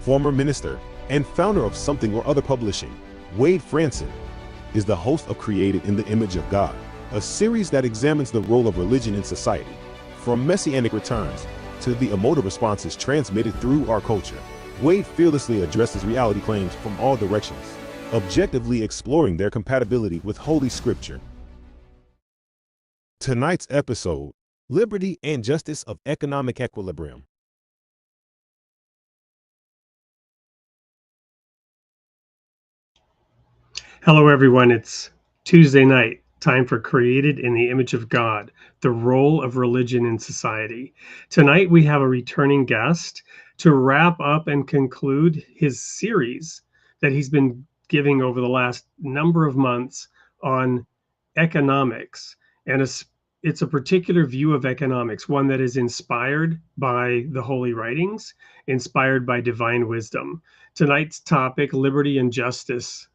former minister and founder of Something or Other Publishing, Wade Fransson, is the host of Created in the Image of God, a series that examines the role of religion in society, from messianic returns to the emotive responses transmitted through our culture. Wade fearlessly addresses reality claims from all directions, objectively exploring their compatibility with Holy Scripture. Tonight's episode: Liberty and Justice of Economic Equilibrium. Hello, everyone. It's Tuesday night, time for Created in the Image of God, the role of religion in society. Tonight, we have a returning guest to wrap up and conclude his series that he's been giving over the last number of months on economics. And it's a particular view of economics, one that is inspired by the holy writings, inspired by divine wisdom. Tonight's topic: liberty and justice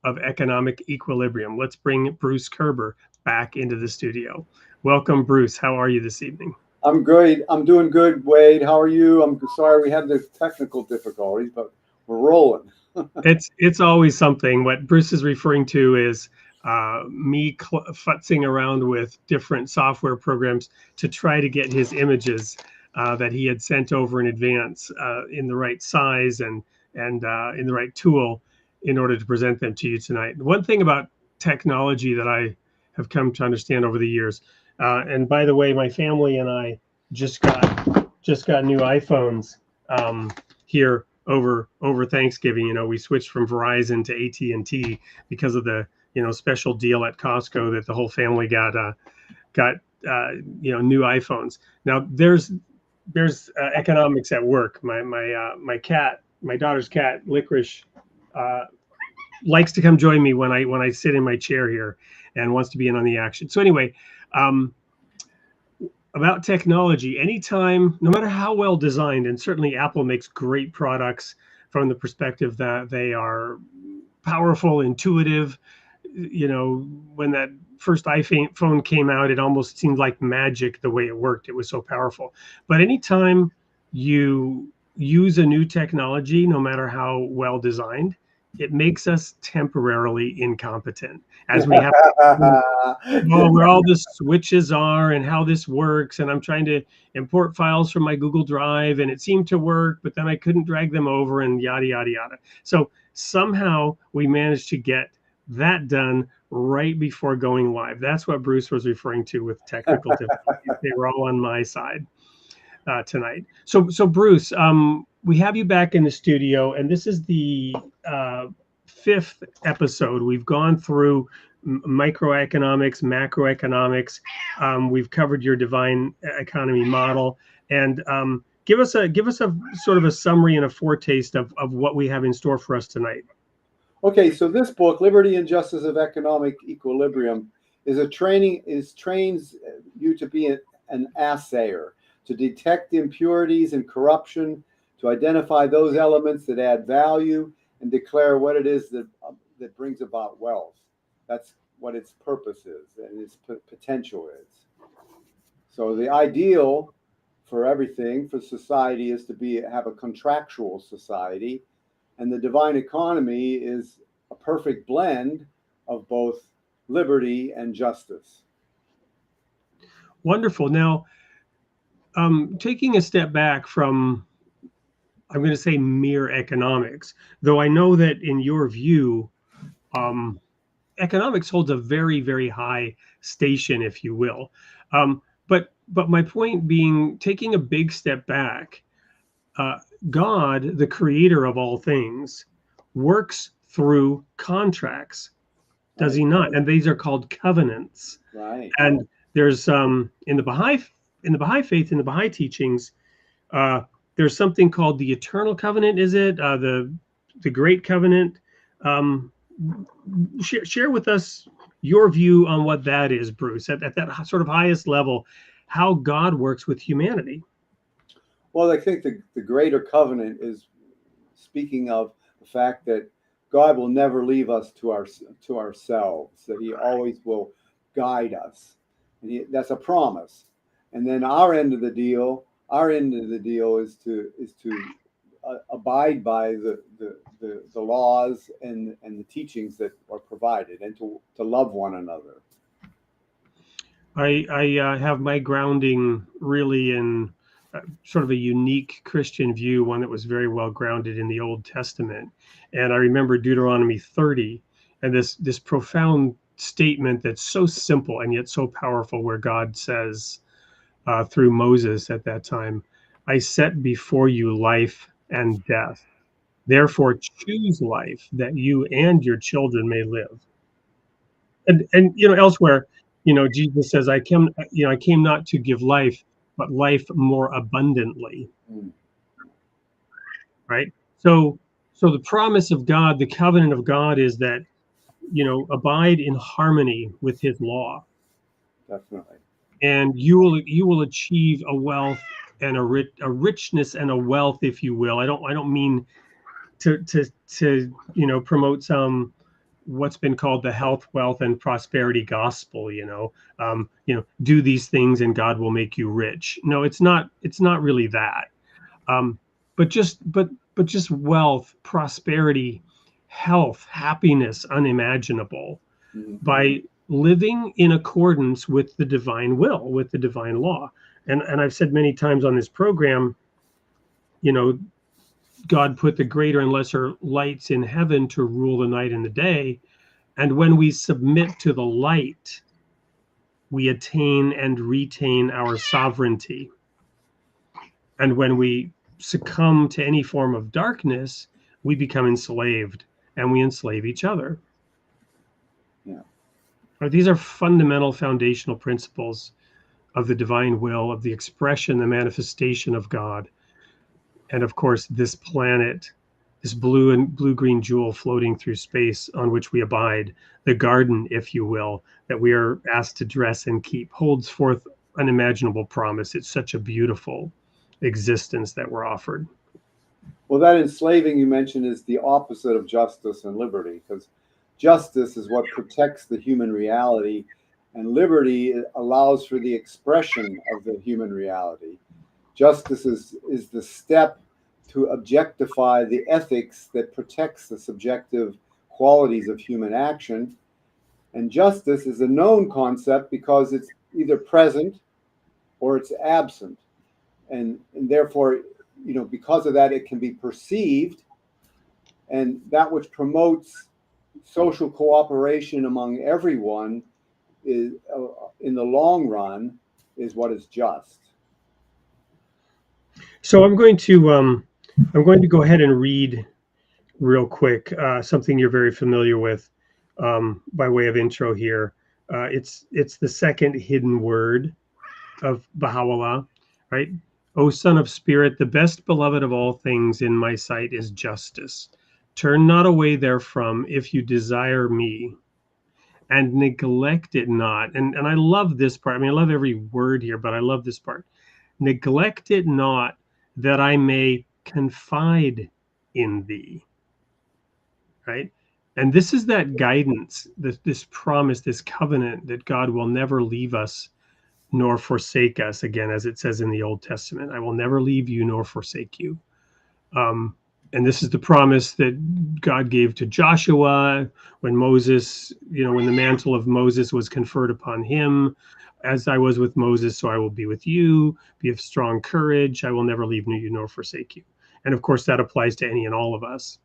of economic equilibrium. Let's bring Bruce Koerber back into the studio. Welcome, Bruce. How are you this evening? I'm great. I'm doing good, Wade. How are you? I'm sorry we had the technical difficulties, but we're rolling. It's always something. What Bruce is referring to is me futzing around with different software programs to try to get his images that he had sent over in advance in the right size and in the right tool in order to present them to you tonight. One thing about technology that I have come to understand over the years, and by the way, my family and I just got new iPhones here over Thanksgiving. You know, we switched from Verizon to AT&T because of the special deal at Costco that the whole family got new iPhones. Now there's economics at work. My cat, my daughter's cat, Licorice, likes to come join me when I sit in my chair here and wants to be in on the action. So anyway, about technology, anytime, no matter how well designed, and certainly Apple makes great products from the perspective that they are powerful, intuitive. When that first iPhone came out, it almost seemed like magic the way it worked. It was so powerful. But anytime you use a new technology, no matter how well designed, it makes us temporarily incompetent, as we have where all the switches are and how this works. And I'm trying to import files from my Google Drive, and it seemed to work, but then I couldn't drag them over, and yada, yada, yada. So somehow we managed to get that done right before going live. That's what Bruce was referring to with technical difficulties. They were all on my side tonight. So Bruce, we have you back in the studio, and this is the fifth episode. We've gone through microeconomics, macroeconomics. We've covered your divine economy model, and give us a sort of a summary and a foretaste of what we have in store for us tonight. Okay, so this book, Liberty and Justice of Economic Equilibrium, trains you to be an assayer, to detect impurities and corruption, to identify those elements that add value, and declare what it is that brings about wealth. That's what its purpose is and its potential is. So the ideal for everything, for society, is to have a contractual society, and the divine economy is a perfect blend of both liberty and justice. Wonderful. Now, taking a step back from, I'm going to say, mere economics, though I know that in your view, economics holds a very, very high station, if you will. But my point being, taking a big step back, God, the creator of all things, works through contracts, does he not? And these are called covenants. Right. And there's in the Baha'i faith, in the Baha'i teachings, there's something called the eternal covenant. Is it the great covenant? Share with us your view on what that is, Bruce, at that sort of highest level, how God works with humanity. Well, I think the greater covenant is speaking of the fact that God will never leave us to ourselves, that he always will guide us. And that's a promise. And then our end of the deal is to abide by the laws and the teachings that are provided, and to love one another. I have my grounding really in sort of a unique Christian view, one that was very well grounded in the Old Testament. And I remember Deuteronomy 30 and this profound statement that's so simple and yet so powerful, where God says through Moses at that time, I set before you life and death. Therefore, choose life that you and your children may live. And elsewhere, Jesus says, I came not to give life, but life more abundantly. Mm. Right? So the promise of God, the covenant of God, is that abide in harmony with his law. Definitely. And you will achieve a wealth and a richness and a wealth, if you will. I don't mean to promote some what's been called the health, wealth, and prosperity gospel. Do these things and God will make you rich. No, it's not really that. But just wealth, prosperity, health, happiness, unimaginable, Mm-hmm. by living in accordance with the divine will, with the divine law. And I've said many times on this program, God put the greater and lesser lights in heaven to rule the night and the day. And when we submit to the light, we attain and retain our sovereignty. And when we succumb to any form of darkness, we become enslaved and we enslave each other. Yeah. These are fundamental foundational principles of the divine will, of the expression, the manifestation of God. And of course, this planet, this blue-green jewel floating through space on which we abide, the garden, if you will, that we are asked to dress and keep, holds forth unimaginable promise. It's such a beautiful existence that we're offered. Well, that enslaving you mentioned is the opposite of justice and liberty, because justice is what protects the human reality, and liberty allows for the expression of the human reality. Justice is the step to objectify the ethics that protects the subjective qualities of human action. And justice is a known concept because it's either present or it's absent. And therefore, because of that, it can be perceived. And that which promotes social cooperation among everyone is, in the long run, is what is just. So I'm going to go ahead and read real quick something you're very familiar with by way of intro here. It's the second hidden word of Baha'u'llah, right? O Son of Spirit, the best beloved of all things in my sight is justice. Turn not away therefrom if you desire me, and neglect it not. And I love this part. I mean, I love every word here, but I love this part. Neglect it not, that I may confide in thee. Right? And this is that guidance, this promise, this covenant that God will never leave us nor forsake us, again, as it says in the Old Testament. I will never leave you nor forsake you. And this is the promise that God gave to Joshua when Moses, when the mantle of Moses was conferred upon him. As I was with Moses, so I will be with you. Be of strong courage. I will never leave you nor forsake you. And of course, that applies to any and all of us.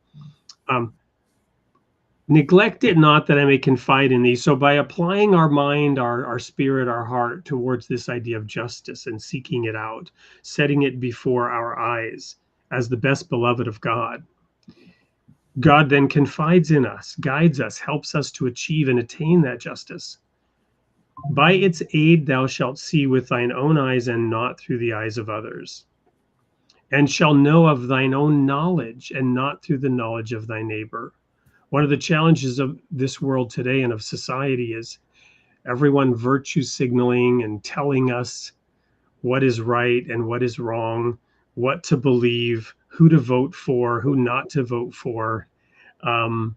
Neglect it not, that I may confide in thee. So by applying our mind, our spirit, our heart towards this idea of justice and seeking it out, setting it before our eyes as the best beloved of God, God then confides in us, guides us, helps us to achieve and attain that justice. By its aid thou shalt see with thine own eyes and not through the eyes of others, and shall know of thine own knowledge and not through the knowledge of thy neighbor. One of the challenges of this world today and of society is everyone virtue signaling and telling us what is right and what is wrong, what to believe, who to vote for, who not to vote for. The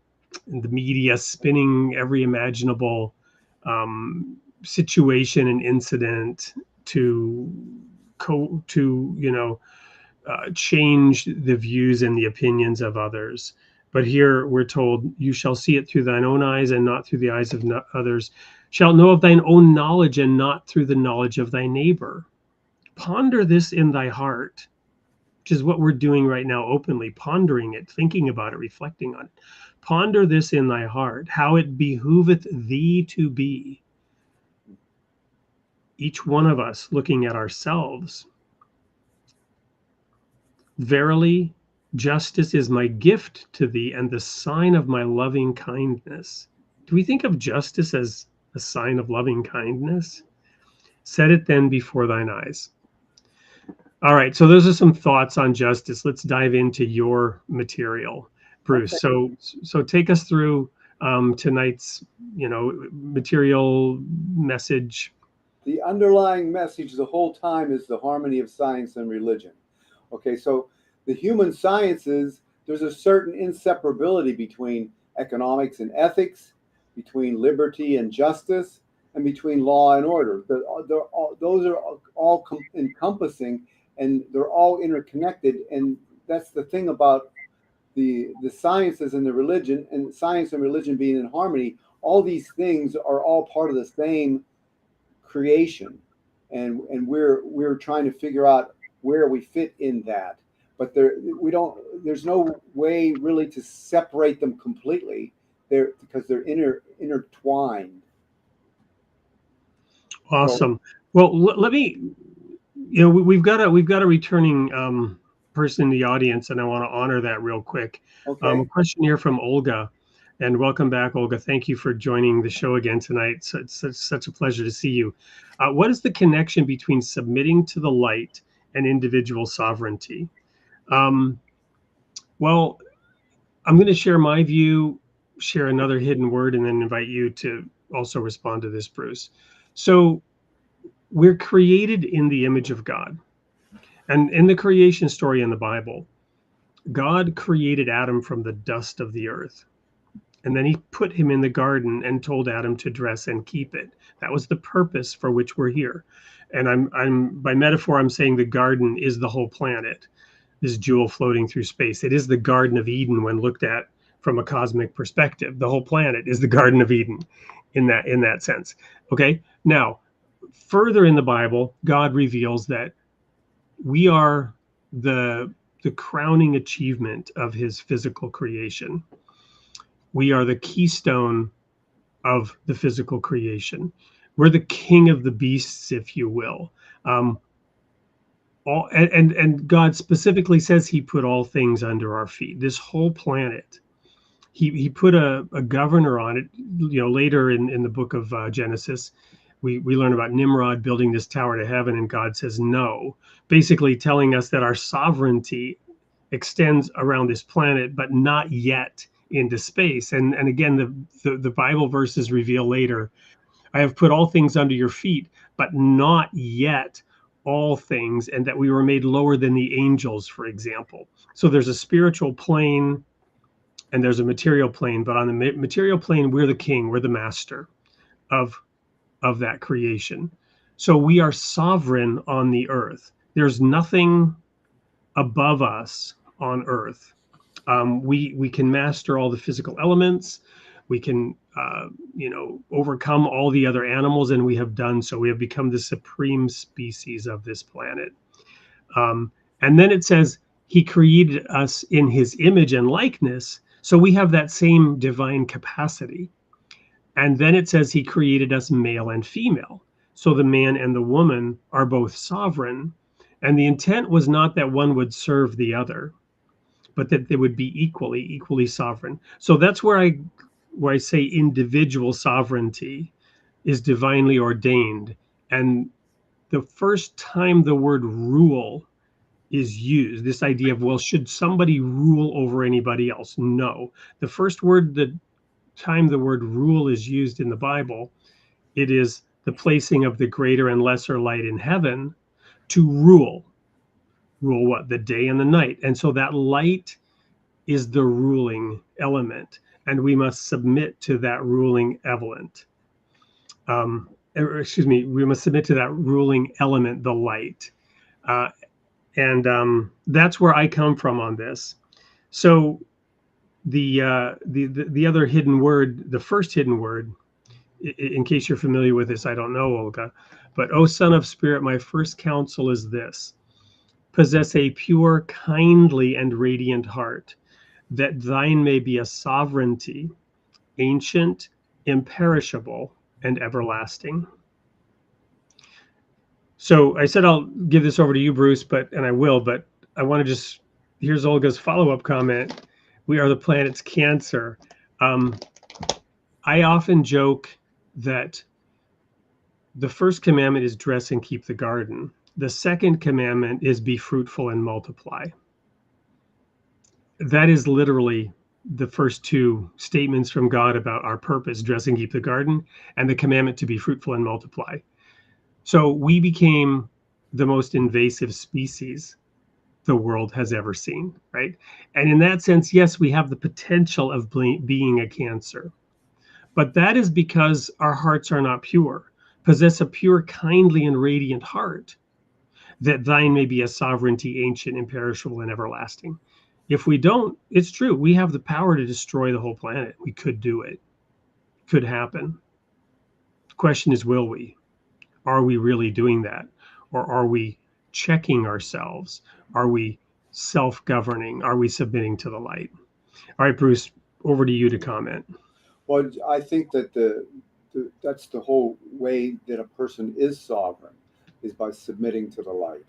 media spinning every imaginable situation and incident to change the views and the opinions of others. But here we're told, you shall see it through thine own eyes and not through the eyes of others. Shalt know of thine own knowledge and not through the knowledge of thy neighbor. Ponder this in thy heart, which is what we're doing right now openly, pondering it, thinking about it, reflecting on it. Ponder this in thy heart, how it behooveth thee to be. Each one of us looking at ourselves. Verily, justice is my gift to thee and the sign of my loving kindness. Do we think of justice as a sign of loving kindness? Set it then before thine eyes. All right, so those are some thoughts on justice. Let's dive into your material, Bruce. Okay. So take us through tonight's, material message. The underlying message the whole time is the harmony of science and religion. Okay, so the human sciences, there's a certain inseparability between economics and ethics, between liberty and justice, and between law and order. Those are all encompassing, and they're all interconnected. And that's the thing about the sciences and the religion, and science and religion being in harmony. All these things are all part of the same creation, and we're trying to figure out where we fit in that. But there's no way really to separate them completely, because they're intertwined. Awesome. Well, let me, we've got a returning person in the audience, and I want to honor that real quick. Okay. A question here from Olga, and welcome back, Olga. Thank you for joining the show again tonight. So it's such a pleasure to see you. What is the connection between submitting to the light and individual sovereignty? Well, I'm going to share my view, share another hidden word, and then invite you to also respond to this, Bruce. So we're created in the image of God. And in the creation story in the Bible, God created Adam from the dust of the earth. And then he put him in the garden and told Adam to dress and keep it. That was the purpose for which we're here. And I'm by metaphor, I'm saying the garden is the whole planet, this jewel floating through space. It is the Garden of Eden when looked at from a cosmic perspective. The whole planet is the Garden of Eden in that sense. Okay. Now, further in the Bible, God reveals that we are the crowning achievement of his physical creation. We are the keystone of the physical creation. We're the king of the beasts, if you will. And God specifically says he put all things under our feet. This whole planet, he put a governor on it. Later in the book of Genesis, we learn about Nimrod building this tower to heaven, and God says no, basically telling us that our sovereignty extends around this planet, but not yet into space. And again, the Bible verses reveal later, I have put all things under your feet, but not yet all things, and that we were made lower than the angels, for example. So there's a spiritual plane and there's a material plane, but on the material plane, we're the king, we're the master of that creation. So we are sovereign on the earth. There's nothing above us on earth. We can master all the physical elements. We can, overcome all the other animals, and we have done so. We have become the supreme species of this planet. And then it says he created us in his image and likeness. So we have that same divine capacity. And then it says he created us male and female. So the man and the woman are both sovereign. And the intent was not that one would serve the other, but that they would be equally sovereign. So that's where I say individual sovereignty is divinely ordained. And the first time the word rule is used, this idea of, well, should somebody rule over anybody else? No. The first time the word rule is used in the Bible, it is the placing of the greater and lesser light in heaven to rule what? The day and the night. And so that light is the ruling element, and we must submit to that ruling element. We must submit to that ruling element, the light. And that's where I come from on this. So the other hidden word, the first hidden word, in case you're familiar with this, I don't know, Olga, but O Son of Spirit, my first counsel is this: possess a pure, kindly, and radiant heart, that thine may be a sovereignty, ancient, imperishable, and everlasting. So I said I'll give this over to you, Bruce, and I will, but I want to just, here's Olga's follow-up comment. We are the planet's cancer. I often joke that the first commandment is dress and keep the garden. The second commandment is be fruitful and multiply. That is literally the first two statements from God about our purpose, dress and keep the garden, and the commandment to be fruitful and multiply. So we became the most invasive species the world has ever seen, right? And in that sense, yes, we have the potential of being a cancer, but that is because our hearts are not pure. Possess a pure, kindly, and radiant heart, that thine may be a sovereignty, ancient, imperishable, and everlasting. If we don't, it's true, we have the power to destroy the whole planet. We could do it. Could happen. The question is, will we? Are we really doing that? Or are we checking ourselves? Are we self-governing? Are we submitting to the light? All right, Bruce, over to you to comment. Well, I think that that's the whole way that a person is sovereign, is by submitting to the light,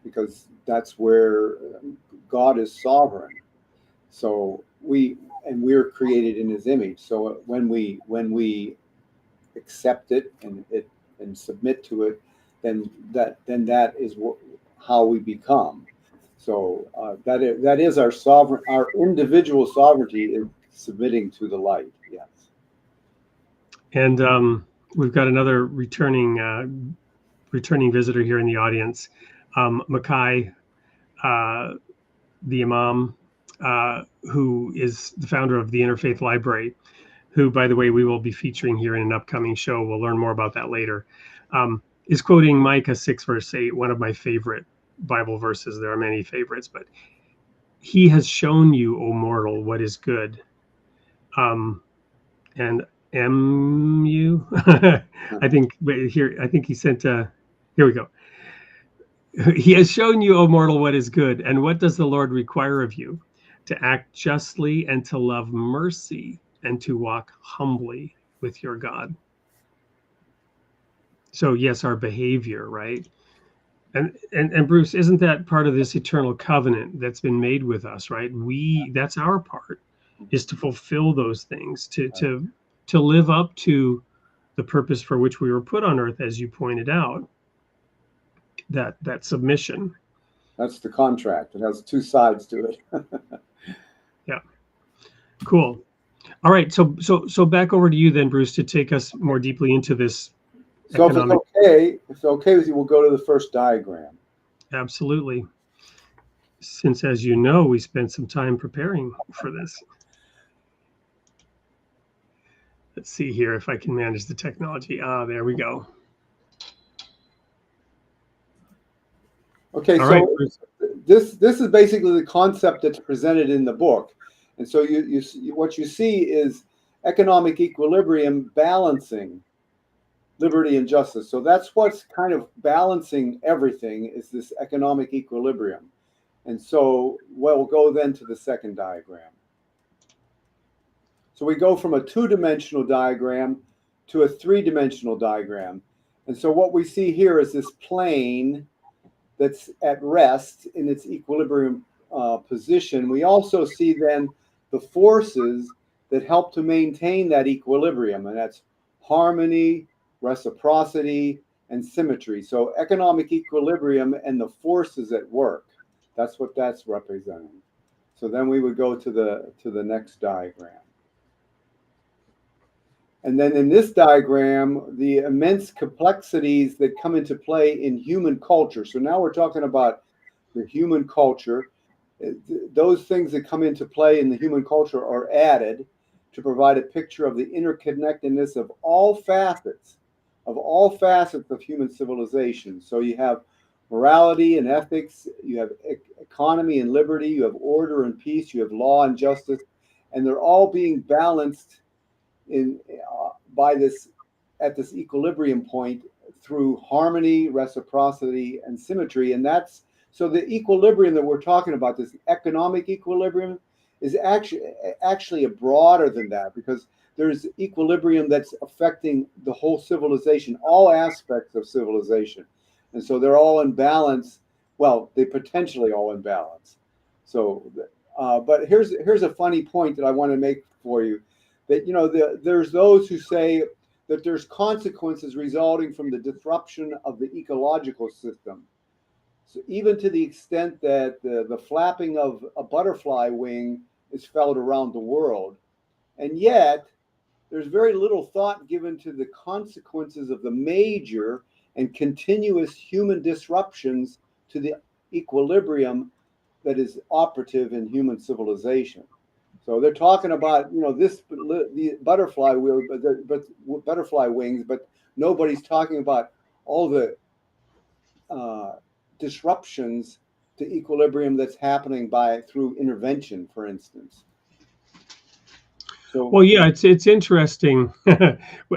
because that's where God is sovereign. So we're created in His image. So when we accept it and submit to it, then that is how we become. So that is our sovereign, our individual sovereignty is submitting to the light. Yes. And we've got another returning visitor here in the audience, Makai, the Imam, who is the founder of the Interfaith Library, who, by the way, we will be featuring here in an upcoming show. We'll learn more about that later. Is quoting Micah 6, verse 8, one of my favorite Bible verses. There are many favorites, but he has shown you, O mortal, what is good. And MU, I think here, I think he sent here we go. He has shown you, O mortal, what is good. And what does the Lord require of you? To act justly and to love mercy and to walk humbly with your God. So yes, our behavior, right? And Bruce, isn't that part of this eternal covenant that's been made with us, right? That's our part, is to fulfill those things, to live up to the purpose for which we were put on earth, as you pointed out, that submission. That's the contract. It has two sides to it. Yeah. Cool. All right. So back over to you then, Bruce, to take us more deeply into this. So if it's okay with you, we'll go to the first diagram. Absolutely. Since, as you know, we spent some time preparing for this. Let's see here if I can manage the technology. There we go. Okay, all so right, this is basically the concept that's presented in the book. And so what you see is economic equilibrium balancing liberty and justice. So that's what's kind of balancing everything, is this economic equilibrium. And so we'll go then to the second diagram. So we go from a two-dimensional diagram to a three-dimensional diagram. And so what we see here is this plane that's at rest in its equilibrium position. We also see then the forces that help to maintain that equilibrium, and that's harmony, reciprocity, and symmetry. So economic equilibrium and the forces at work, that's what that's representing. So then we would go to the next diagram. And then in this diagram, the immense complexities that come into play in human culture. So now we're talking about the human culture. Those things that come into play in the human culture are added to provide a picture of the interconnectedness of all facets of human civilization. So you have morality and ethics, you have economy and liberty, you have order and peace, you have law and justice, and they're all being balanced in by this at this equilibrium point through harmony, reciprocity, and symmetry. And that's so the equilibrium that we're talking about, this economic equilibrium, is actually a broader than that, because there's equilibrium that's affecting the whole civilization, all aspects of civilization. And so they're all in balance. Well, they potentially all in balance. So, but here's a funny point that I want to make for you, that there's those who say that there's consequences resulting from the disruption of the ecological system. So even to the extent that the flapping of a butterfly wing is felt around the world, and yet there's very little thought given to the consequences of the major and continuous human disruptions to the equilibrium that is operative in human civilization. So they're talking about, the butterfly wheel, but butterfly wings, but nobody's talking about all the disruptions to equilibrium that's happening through intervention, for instance. So, well, yeah, it's interesting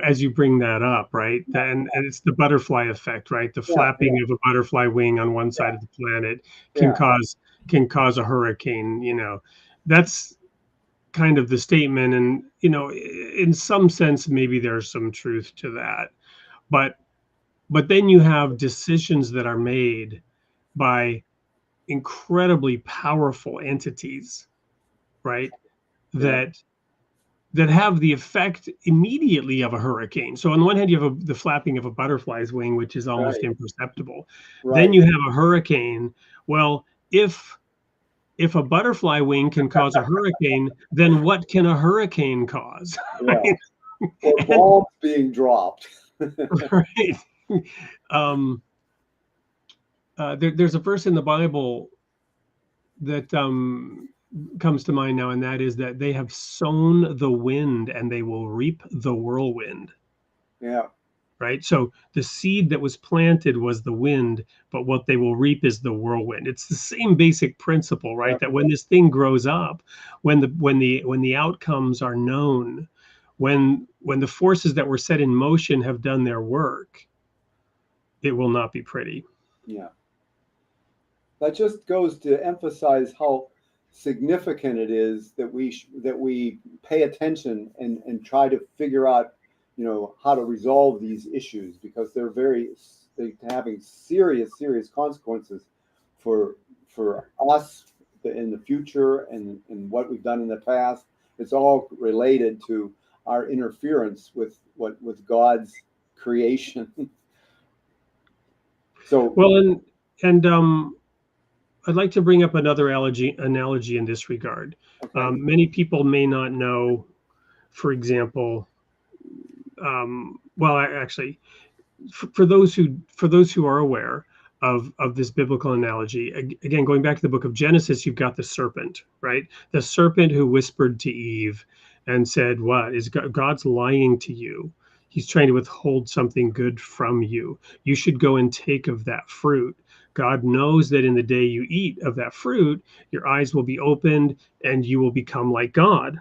as you bring that up, right? And it's the butterfly effect, right? The flapping of a butterfly wing on one side of the planet can cause a hurricane. That's kind of the statement, and in some sense maybe there's some truth to that, but then you have decisions that are made by incredibly powerful entities, right? That have the effect immediately of a hurricane. So on the one hand, you have the flapping of a butterfly's wing, which is almost imperceptible. Then you have a hurricane. Well, if a butterfly wing can cause a hurricane, then what can a hurricane cause? Right? Or bombs being dropped. Right. There's a verse in the Bible that comes to mind now, and that is that they have sown the wind and they will reap the whirlwind. Yeah. Right. So the seed that was planted was the wind, but what they will reap is the whirlwind. It's the same basic principle, right? That when this thing grows up, when the outcomes are known, when the forces that were set in motion have done their work, it will not be pretty. Yeah. That just goes to emphasize how significant it is that we pay attention and try to figure out, how to resolve these issues, because they're having serious consequences for us in the future and what we've done in the past. It's all related to our interference with God's creation. So well, and I'd like to bring up another analogy in this regard. Okay. Many people may not know, for example, actually, for those who are aware of this biblical analogy, again, going back to the book of Genesis, you've got the serpent, right? The serpent who whispered to Eve and said, "What is God's lying to you? He's trying to withhold something good from you. You should go and take of that fruit. God knows that in the day you eat of that fruit, your eyes will be opened and you will become like God.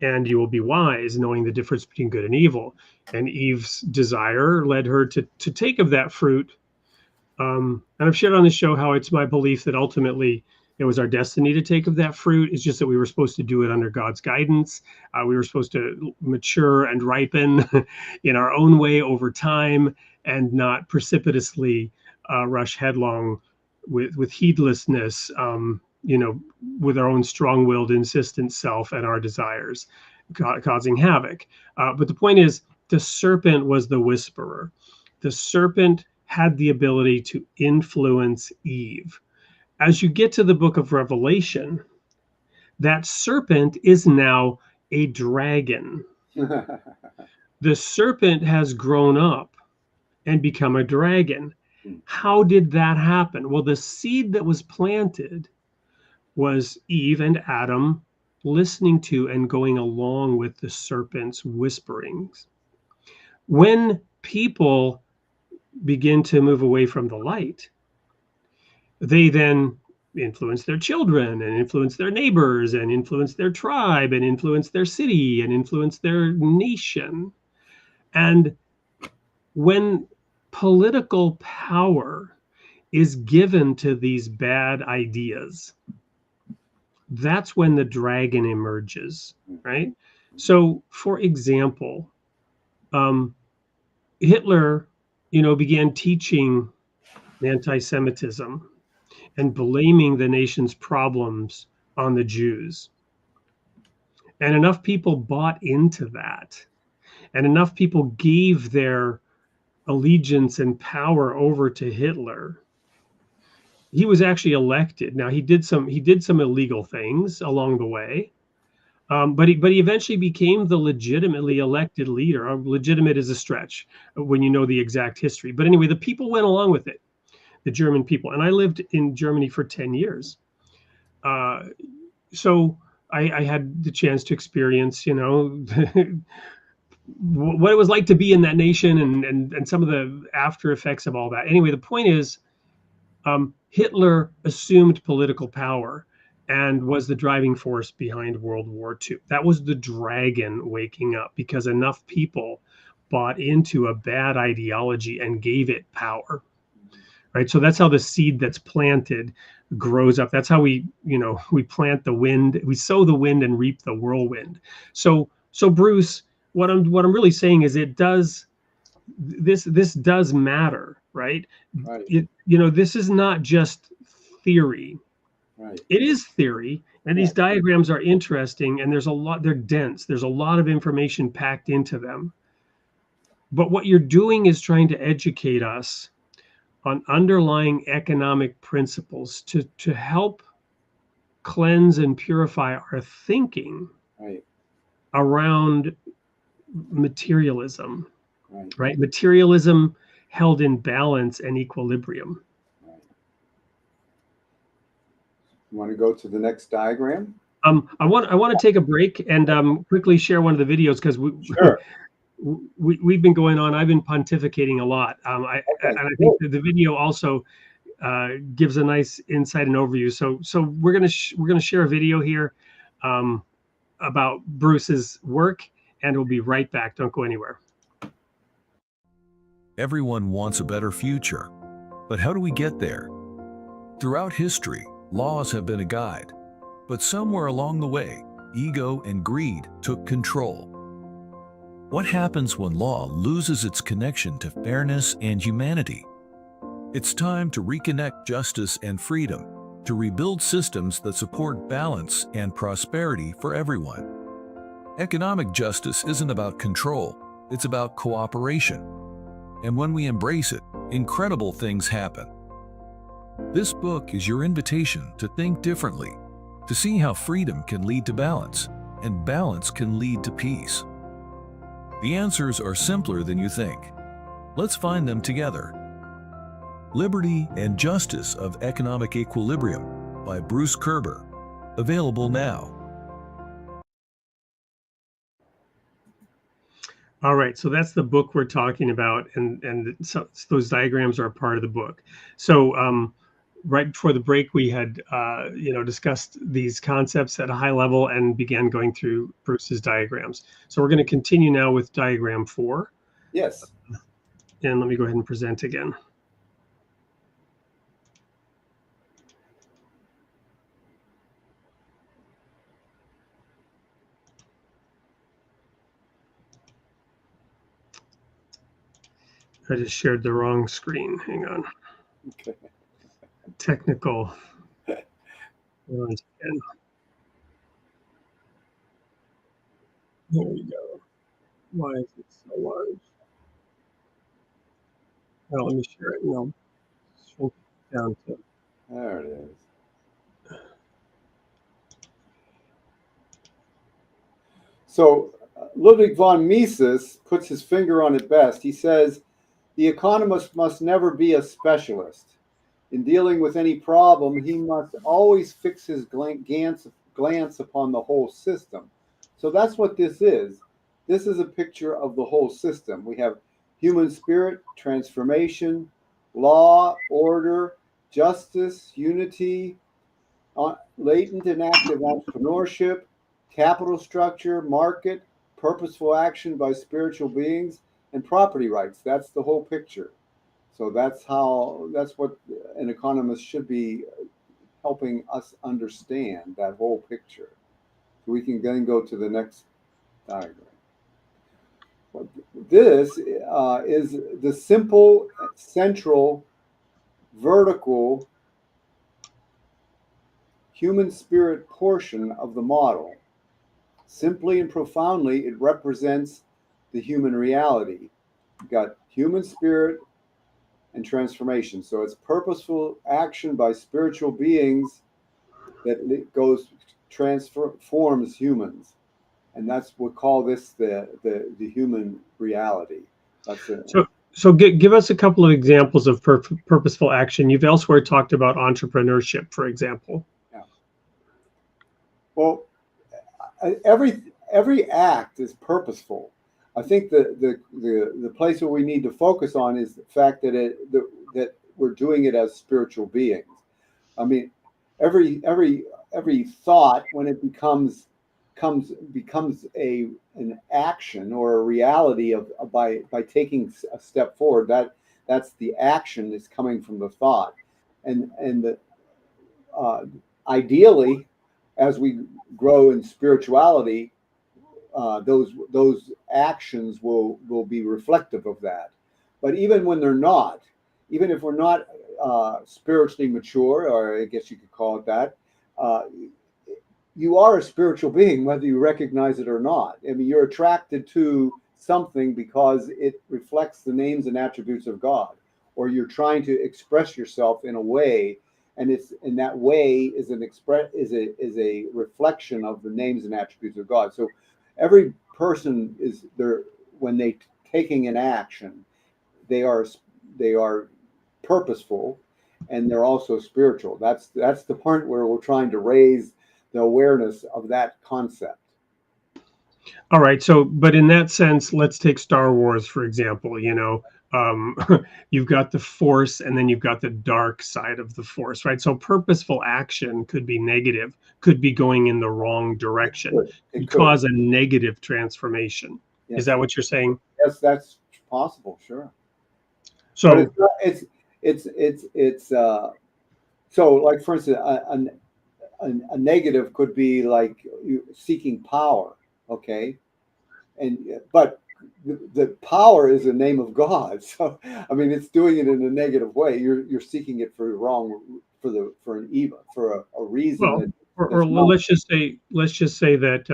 And you will be wise, knowing the difference between good and evil." And Eve's desire led her to take of that fruit. And I've shared on this show how it's my belief that ultimately it was our destiny to take of that fruit. It's just that we were supposed to do it under God's guidance. We were supposed to mature and ripen in our own way over time, and not precipitously rush headlong with heedlessness, with our own strong-willed, insistent self and our desires, causing havoc. But the point is, the serpent was the whisperer. The serpent had the ability to influence Eve. As you get to the book of Revelation, that serpent is now a dragon. The serpent has grown up and become a dragon. How did that happen? Well, the seed that was planted was Eve and Adam listening to and going along with the serpent's whisperings. When people begin to move away from the light, they then influence their children and influence their neighbors and influence their tribe and influence their city and influence their nation. And when political power is given to these bad ideas, that's when the dragon emerges, right? So, for example, Hitler, began teaching anti-Semitism and blaming the nation's problems on the Jews. And enough people bought into that, and enough people gave their allegiance and power over to Hitler. He was actually elected. Now he did some illegal things along the way, but he eventually became the legitimately elected leader. Legitimate is a stretch when you know the exact history. But anyway, the people went along with it, the German people. And I lived in Germany for 10 years. So I had the chance to experience, what it was like to be in that nation and some of the after effects of all that. Anyway, the point is, Hitler assumed political power and was the driving force behind World War II. That was the dragon waking up because enough people bought into a bad ideology and gave it power. Right. So that's how the seed that's planted grows up. That's how we plant the wind, we sow the wind and reap the whirlwind. So Bruce, what I'm really saying is this does matter, right? Right. This is not just theory. Right. It is theory, and these diagrams are interesting, and they're dense. There's a lot of information packed into them. But what you're doing is trying to educate us on underlying economic principles to help cleanse and purify our thinking around materialism, right? Materialism held in balance and equilibrium. You want to go to the next diagram? I want to take a break and quickly share one of the videos because we've been going on. I've been pontificating a lot. And I think the video also gives a nice insight and overview. So we're gonna share a video here about Bruce's work, and we'll be right back. Don't go anywhere. Everyone wants a better future, but how do we get there? Throughout history, laws have been a guide, but somewhere along the way, ego and greed took control. What happens when law loses its connection to fairness and humanity? It's time to reconnect justice and freedom, to rebuild systems that support balance and prosperity for everyone. Economic justice isn't about control, it's about cooperation. And when we embrace it, incredible things happen. This book is your invitation to think differently, to see how freedom can lead to balance, and balance can lead to peace. The answers are simpler than you think. Let's find them together. Liberty and Justice of Economic Equilibrium by Bruce Koerber. Available now. All right, so that's the book we're talking about, and so those diagrams are a part of the book. So right before the break, we had discussed these concepts at a high level and began going through Bruce's diagrams. So we're going to continue now with diagram 4. Yes. And let me go ahead and present again. I just shared the wrong screen. Hang on. Okay. Technical. Once again. There we go. Why is it so large? Oh, let me share it. No. Shrink it down to. There it is. So Ludwig von Mises puts his finger on it best. He says, the economist must never be a specialist. In dealing with any problem, he must always fix his glance upon the whole system. So that's what this is. This is a picture of the whole system. We have human spirit, transformation, law, order, justice, unity, latent and active entrepreneurship, capital structure, market, purposeful action by spiritual beings, and property rights. That's the whole picture. So that's what an economist should be helping us understand, that whole picture. So we can then go to the next diagram. This is the simple, central, vertical human spirit portion of the model. Simply and profoundly, it represents the human reality. You've got human spirit and transformation. So it's purposeful action by spiritual beings that transforms humans. And that's what we call this the human reality. That's it. So give us a couple of examples of purposeful action. You've elsewhere talked about entrepreneurship, for example. Yeah. Well, every act is purposeful. I think the place where we need to focus on is the fact that that we're doing it as spiritual beings. I mean, every thought, when it becomes an action or a reality by taking a step forward, that's the action that's coming from the thought, and ideally, as we grow in spirituality, those actions will be reflective of that. But even when they're not, even if we're not spiritually mature, or I guess you could call it that, you are a spiritual being, whether you recognize it or not. I mean, you're attracted to something because it reflects the names and attributes of God, or you're trying to express yourself in a way, and it's in that way is a reflection of the names and attributes of God. So every person is there when they taking an action, they are purposeful, and they're also spiritual. That's the part where we're trying to raise the awareness of that concept. All right. So, but in that sense, let's take Star Wars, for example. You've got the Force, and then you've got the dark side of the Force, right? So purposeful action could be negative, could be going in the wrong direction, It could cause a negative transformation. Yes. Is that what you're saying? Yes, that's possible. Sure. So but it's so, like, for instance, a negative could be like seeking power. Okay. But the power is the name of God. So, I mean, it's doing it in a negative way. You're seeking it for an evil, for a reason. Well, or let's just say that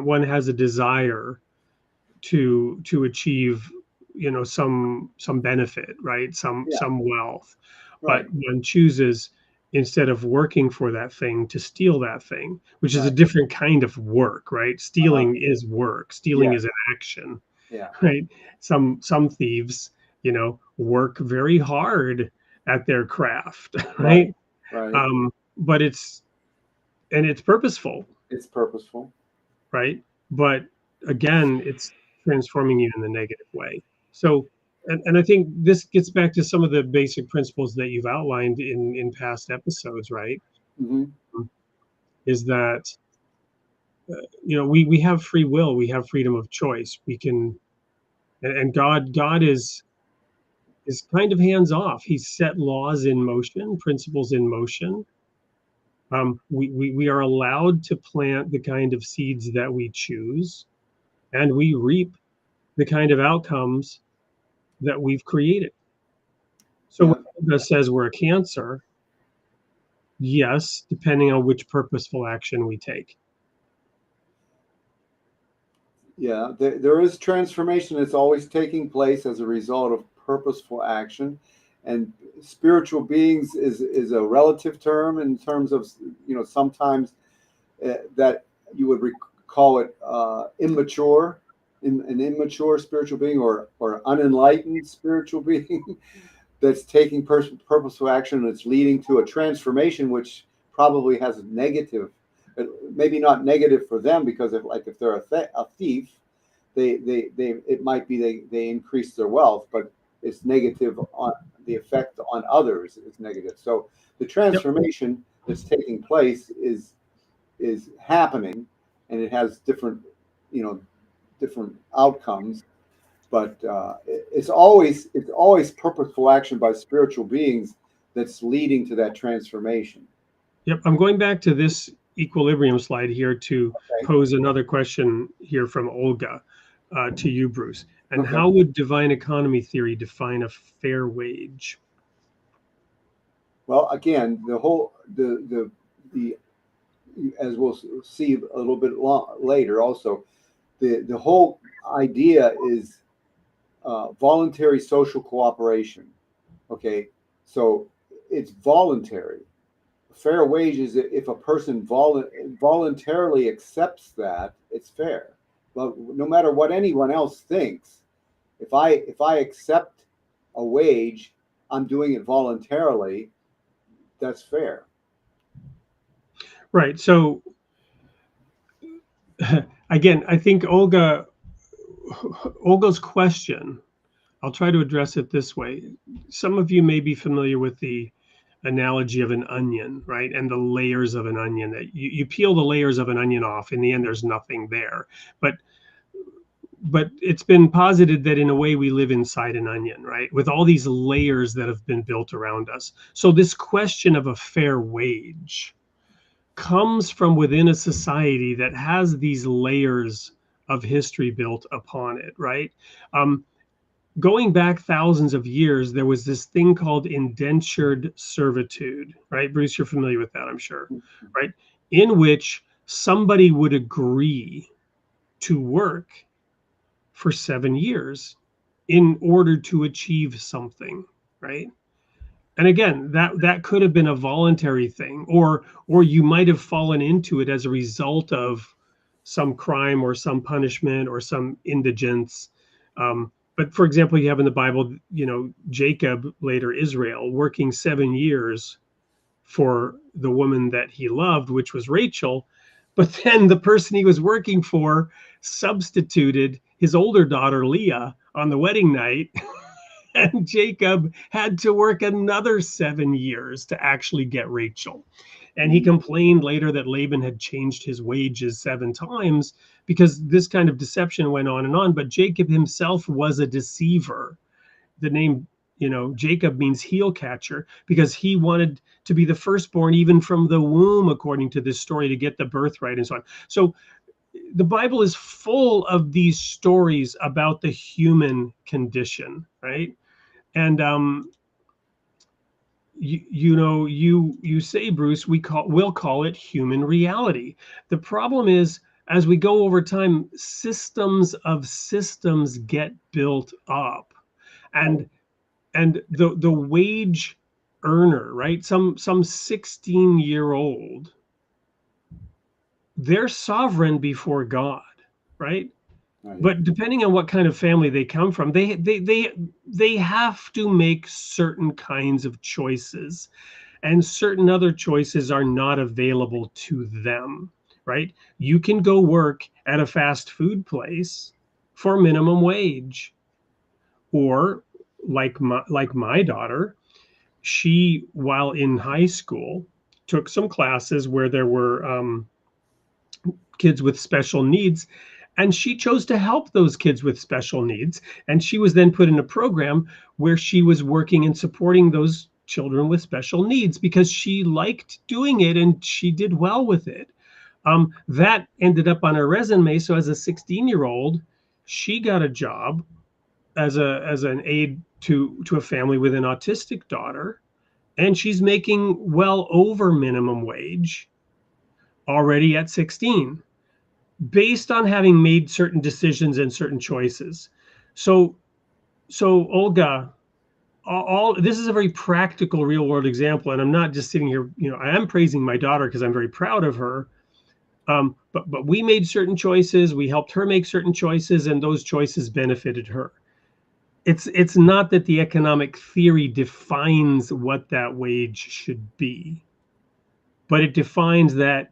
one has a desire to achieve some benefit, right? Some wealth, Right. but one chooses, instead of working for that thing, to steal that thing, which is a Right. different kind of work, right? Stealing is work. Stealing is an action. Yeah. Right. Some thieves, work very hard at their craft, right? Right. But it's purposeful, It's purposeful. right? But again, it's transforming you in the negative way. So, and I think this gets back to some of the basic principles that you've outlined in past episodes, right? Mm-hmm. Is that we have free will, we have freedom of choice. We can, and God is kind of hands off. He's set laws in motion, principles in motion. We are allowed to plant the kind of seeds that we choose, and we reap the kind of outcomes that we've created. So when God says we're a Cancer, yes, depending on which purposeful action we take. Yeah, there is transformation that's always taking place as a result of purposeful action, and spiritual beings is a relative term in terms of sometimes that you would call it immature, an immature spiritual being, or unenlightened spiritual being that's taking purposeful action, and it's leading to a transformation which probably has negative. Maybe not negative for them, because if they're a thief, they it might be they increase their wealth, but it's negative the effect on others is negative. So the transformation that's taking place is happening, and it has different, different outcomes. But it's always purposeful action by spiritual beings that's leading to that transformation. Yep, I'm going back to this equilibrium slide here to Okay. pose another question here from Olga to you, Bruce. And Okay. how would divine economy theory define a fair wage? Well, again, the as we'll see a little bit later, also the whole idea is voluntary social cooperation. Okay, so it's voluntary. Fair wage is if a person voluntarily accepts that, it's fair. But no matter what anyone else thinks, if I accept a wage, I'm doing it voluntarily. That's fair. Right. So again, I think Olga's question, I'll try to address it this way. Some of you may be familiar with the analogy of an onion, right? And the layers of an onion, that you peel the layers of an onion off. In the end, there's nothing there. But it's been posited that in a way we live inside an onion, right? With all these layers that have been built around us. So this question of a fair wage comes from within a society that has these layers of history built upon it, right? Going back thousands of years, there was this thing called indentured servitude, right? Bruce, you're familiar with that, I'm sure, right? In which somebody would agree to work for 7 years in order to achieve something, right? And again, that could have been a voluntary thing, or you might have fallen into it as a result of some crime or some punishment or some indigence. But for example, you have in the Bible, Jacob, later Israel, working 7 years for the woman that he loved, which was Rachel. But then the person he was working for substituted his older daughter, Leah, on the wedding night. And Jacob had to work another 7 years to actually get Rachel. And he complained later that Laban had changed his wages 7 times because this kind of deception went on and on. But Jacob himself was a deceiver. The name, Jacob means heel catcher because he wanted to be the firstborn even from the womb, according to this story, to get the birthright and so on. So the Bible is full of these stories about the human condition, right? And you say, Bruce, we'll call it human reality. The problem is, as we go over time, systems of systems get built up, and the wage earner, right? Some 16-year-old, they're sovereign before God, right? But depending on what kind of family they come from, they have to make certain kinds of choices, and certain other choices are not available to them, right? You can go work at a fast food place for minimum wage, or like my daughter, she, while in high school, took some classes where there were kids with special needs, and she chose to help those kids with special needs. And she was then put in a program where she was working and supporting those children with special needs because she liked doing it and she did well with it. That ended up on her resume. So as a 16-year-old, she got a job as an aide to a family with an autistic daughter, and she's making well over minimum wage already at 16, based on having made certain decisions and certain choices. So Olga, all this is a very practical, real world example, and I'm not just sitting here. I am praising my daughter because I'm very proud of her. But we made certain choices. We helped her make certain choices, and those choices benefited her. It's not that the economic theory defines what that wage should be, but it defines that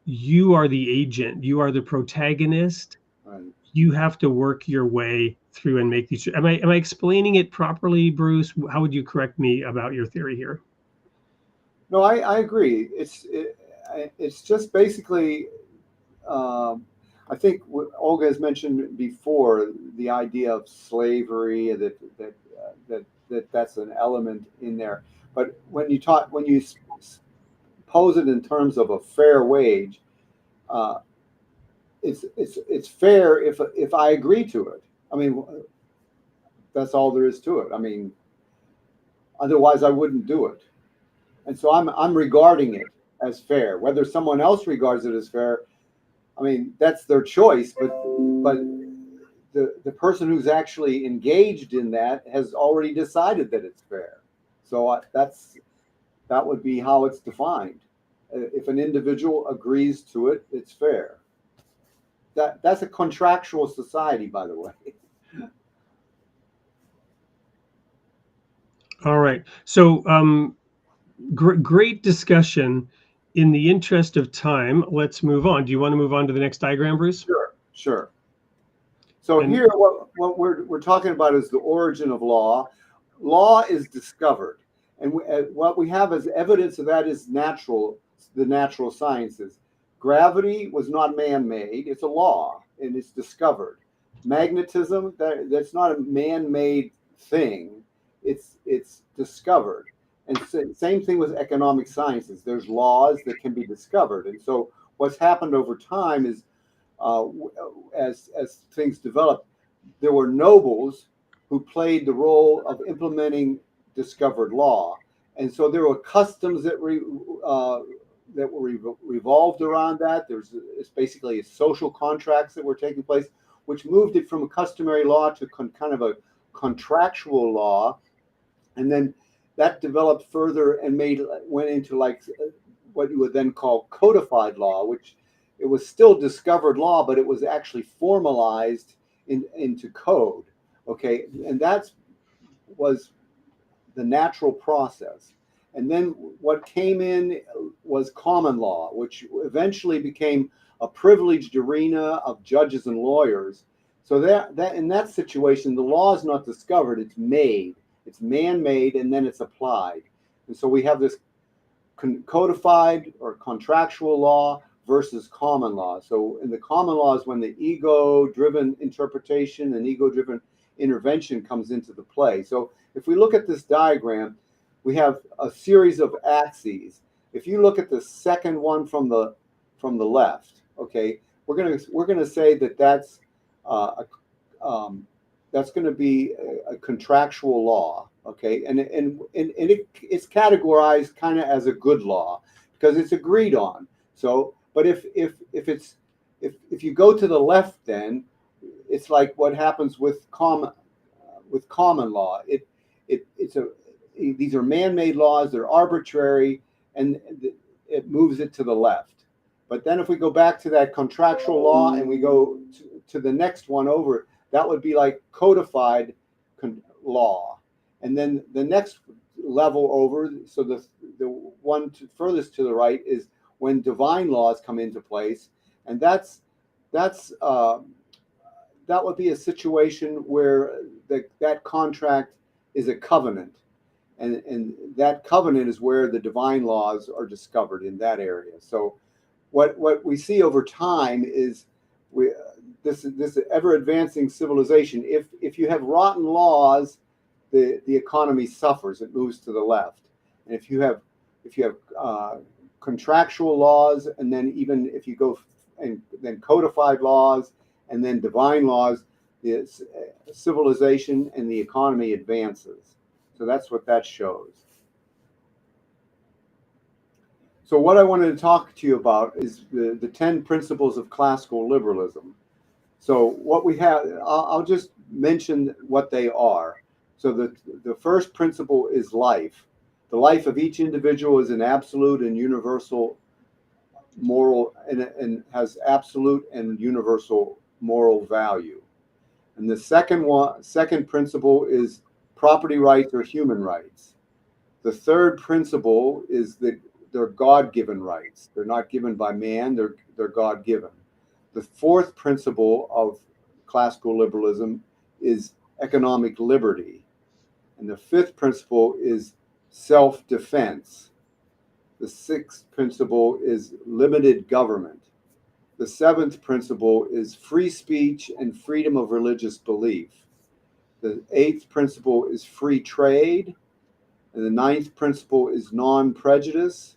you are the agent, you are the protagonist. Right. You have to work your way through and make these. Am I explaining it properly, Bruce? How would you correct me about your theory here? No, I agree. It's just basically. I think what Olga has mentioned before, the idea of slavery, that's an element in there. But when you pose it in terms of a fair wage, uh, it's fair if I agree to it. I mean, that's all there is to it. I mean, otherwise I wouldn't do it. And so I'm regarding it as fair. Whether someone else regards it as fair, I mean, that's their choice. But the person who's actually engaged in that has already decided that it's fair. So that would be how it's defined. If an individual agrees to it, it's fair. That's a contractual society, by the way. All right. So great discussion. In the interest of time, let's move on. Do you want to move on to the next diagram, Bruce? Sure. So here, what we're talking about is the origin of law. Law is discovered, and what we have as evidence of that is the natural sciences. Gravity was not man-made; it's a law, and it's discovered. Magnetism, that's not a man-made thing; it's discovered. And same thing with economic sciences. There's laws that can be discovered, and so what's happened over time is, as things developed, there were nobles who played the role of implementing discovered law, and so there were customs that were revolved around that. It's basically social contracts that were taking place, which moved it from a customary law to kind of a contractual law, and then that developed further and went into like what you would then call codified law, which it was still discovered law, but it was actually formalized into code. Okay, and that was the natural process. And then what came in was common law, which eventually became a privileged arena of judges and lawyers. So that in that situation, the law is not discovered; it's made. It's man-made, and then it's applied. And so we have this codified or contractual law versus common law. So in the common law is when the ego-driven interpretation and ego-driven intervention comes into the play. So if we look at this diagram, we have a series of axes. If you look at the second one from the left, okay, we're gonna say that that's going to be a contractual law, okay, and it's categorized kind of as a good law because it's agreed on. So, but if you go to the left, then it's like what happens with common law. These are man-made laws; they're arbitrary, and it moves it to the left. But then if we go back to that contractual law and we go to the next one over, that would be like codified law. And then the next level over, so the one furthest to the right is when divine laws come into place. And that would be a situation where that contract is a covenant. And that covenant is where the divine laws are discovered in that area. So what we see over time is this ever advancing civilization. If you have rotten laws, the economy suffers. It moves to the left. And if you have contractual laws, and then even if you go and then codified laws, and then divine laws, the civilization and the economy advances. So that's what that shows. So what I wanted to talk to you about is the 10 principles of classical liberalism. So what we have, I'll just mention what they are. So the first principle is life. The life of each individual is an absolute and universal moral, and has absolute and universal moral value. And the second principle is property rights or human rights. The third principle is that they're God-given rights. They're not given by man, they're God-given. The fourth principle of classical liberalism is economic liberty. And the fifth principle is self-defense. The sixth principle is limited government. The seventh principle is free speech and freedom of religious belief. The eighth principle is free trade. And the ninth principle is non-prejudice.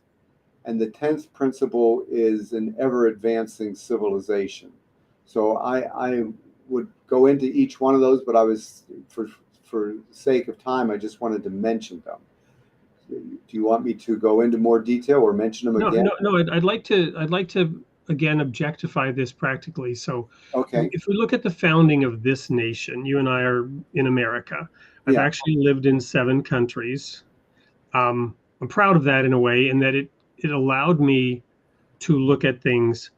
And the 10th principle is an ever-advancing civilization. So I would go into each one of those, but I was, for sake of time, I just wanted to mention them. Do you want me to go into more detail or mention them again? No. I'd like to again objectify this practically. So, okay. If we look at the founding of this nation, you and I are in America. I've actually lived in 7 countries. I'm proud of that in a way, in that it allowed me to look at things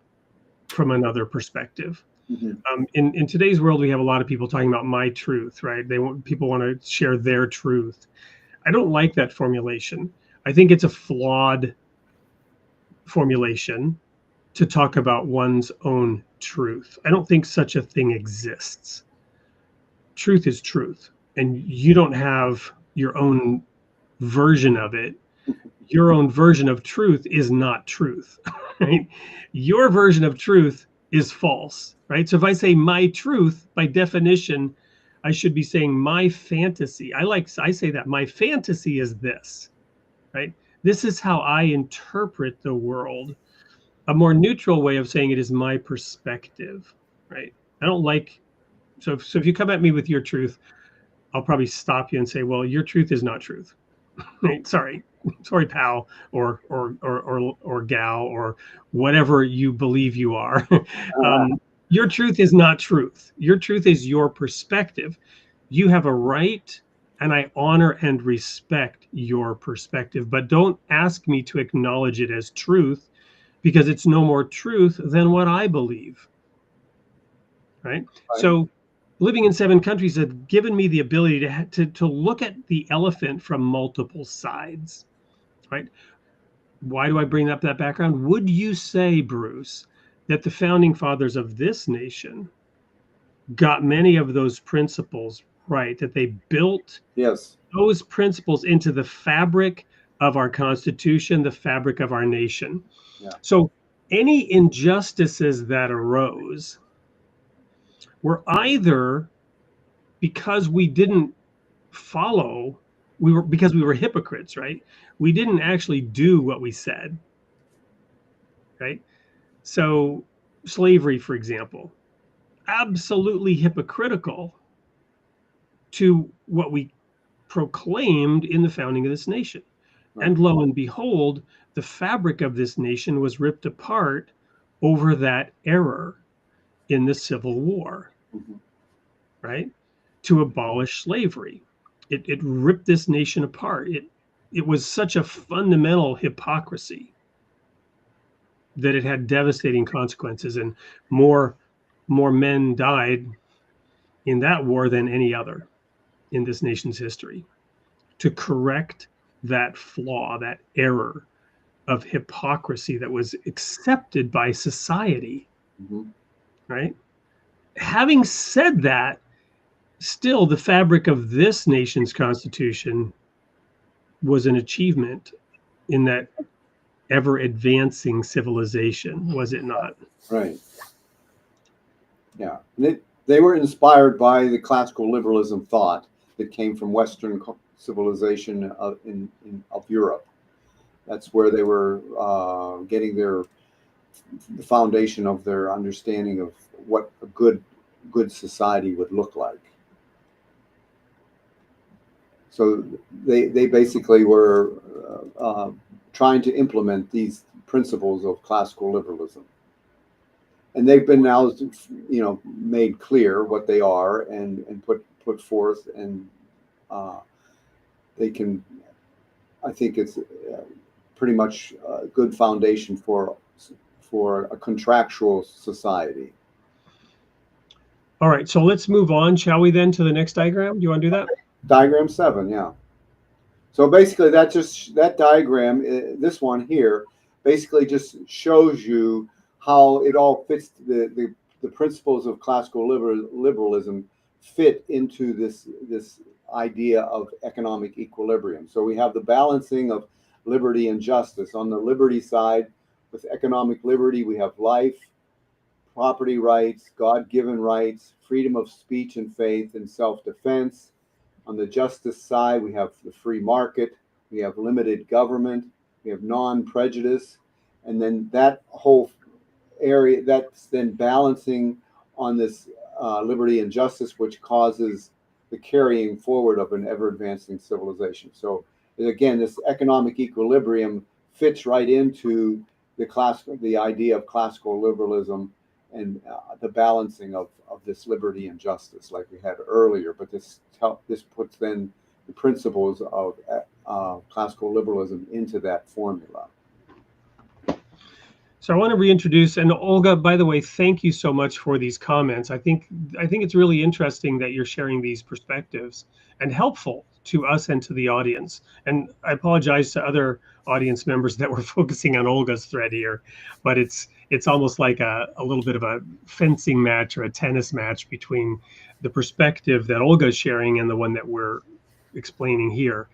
from another perspective. Mm-hmm. In today's world, we have a lot of people talking about my truth, right? People want to share their truth. I don't like that formulation. I think it's a flawed formulation to talk about one's own truth. I don't think such a thing exists. Truth is truth, and you don't have your own version of it. Your own version of truth is not truth, right? Your version of truth is false, right? So if I say my truth, by definition, I should be saying my fantasy. I say that my fantasy is this, right? This is how I interpret the world. A more neutral way of saying it is my perspective, right? I don't like, so if you come at me with your truth, I'll probably stop you and say, well, your truth is not truth. Right? Sorry, pal, or gal, or whatever you believe you are. Your truth is not truth. Your truth is your perspective. You have a right, and I honor and respect your perspective, but don't ask me to acknowledge it as truth, because it's no more truth than what I believe. Right? So living in 7 countries has given me the ability to look at the elephant from multiple sides, right? Why do I bring up that background? Would you say, Bruce, that the founding fathers of this nation got many of those principles right, that they built those principles into the fabric of our Constitution, the fabric of our nation? So any injustices that arose were either because we didn't follow, because we were hypocrites, right? We didn't actually do what we said, right? So slavery, for example, absolutely hypocritical to what we proclaimed in the founding of this nation. And lo and behold, the fabric of this nation was ripped apart over that error in the Civil War, right? To abolish slavery. It ripped this nation apart. It was such a fundamental hypocrisy that it had devastating consequences, and more men died in that war than any other in this nation's history. To correct that flaw, that error of hypocrisy that was accepted by society, right? Having said that, still the fabric of this nation's Constitution was an achievement in that ever advancing civilization, was it not? Right. Yeah. They were inspired by the classical liberalism thought that came from Western civilization of Europe. That's where they were getting the foundation of their understanding of what a good society would look like. So they basically were trying to implement these principles of classical liberalism, and they've been now, made clear what they are and put forth, and they can. I think it's pretty much a good foundation for a contractual society. All right, so let's move on, shall we, then, to the next diagram? Do you want to do that? Diagram 7, yeah. So basically, that diagram, this one here, basically just shows you how it all fits the principles of classical liberalism fit into this idea of economic equilibrium. So we have the balancing of liberty and justice. On the liberty side, with economic liberty, we have life, property rights, God-given rights, freedom of speech and faith, and self-defense. On the justice side, we have the free market, we have limited government, we have non-prejudice, and then that whole area, that's then balancing on this liberty and justice, which causes the carrying forward of an ever-advancing civilization. So again, this economic equilibrium fits right into the idea of classical liberalism and the balancing of this liberty and justice, like we had earlier. But this puts then the principles of classical liberalism into that formula. So I want to reintroduce, and Olga, by the way, thank you so much for these comments. I think it's really interesting that you're sharing these perspectives and helpful to us and to the audience. And I apologize to other audience members that were focusing on Olga's thread here, but it's almost like a little bit of a fencing match or a tennis match between the perspective that Olga's sharing and the one that we're explaining here.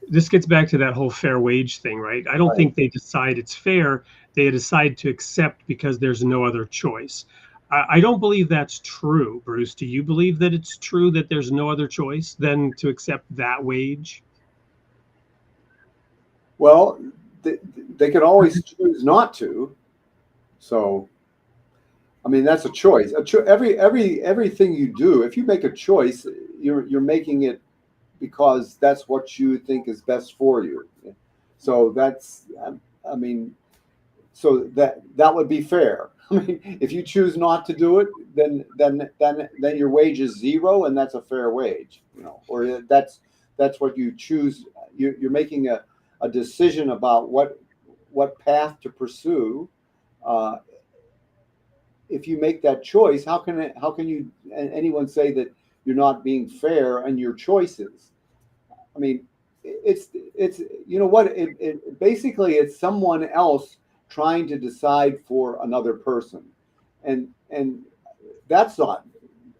This gets back to that whole fair wage thing, right? I don't think they decide it's fair. They decide to accept because there's no other choice. I don't believe that's true, Bruce. Do you believe that it's true that there's no other choice than to accept that wage? Well, they could always choose not to. So, I mean, that's a choice. Everything you do, if you make a choice, you're making it because that's what you think is best for you. So that's, I mean, so that would be fair. I mean, if you choose not to do it, then your wage is zero, and that's a fair wage, you know. Or that's what you choose. You're making a decision about what path to pursue. If you make that choice, how can anyone say that you're not being fair in your choices? I mean, it's you know what, it basically it's someone else trying to decide for another person, and that's not,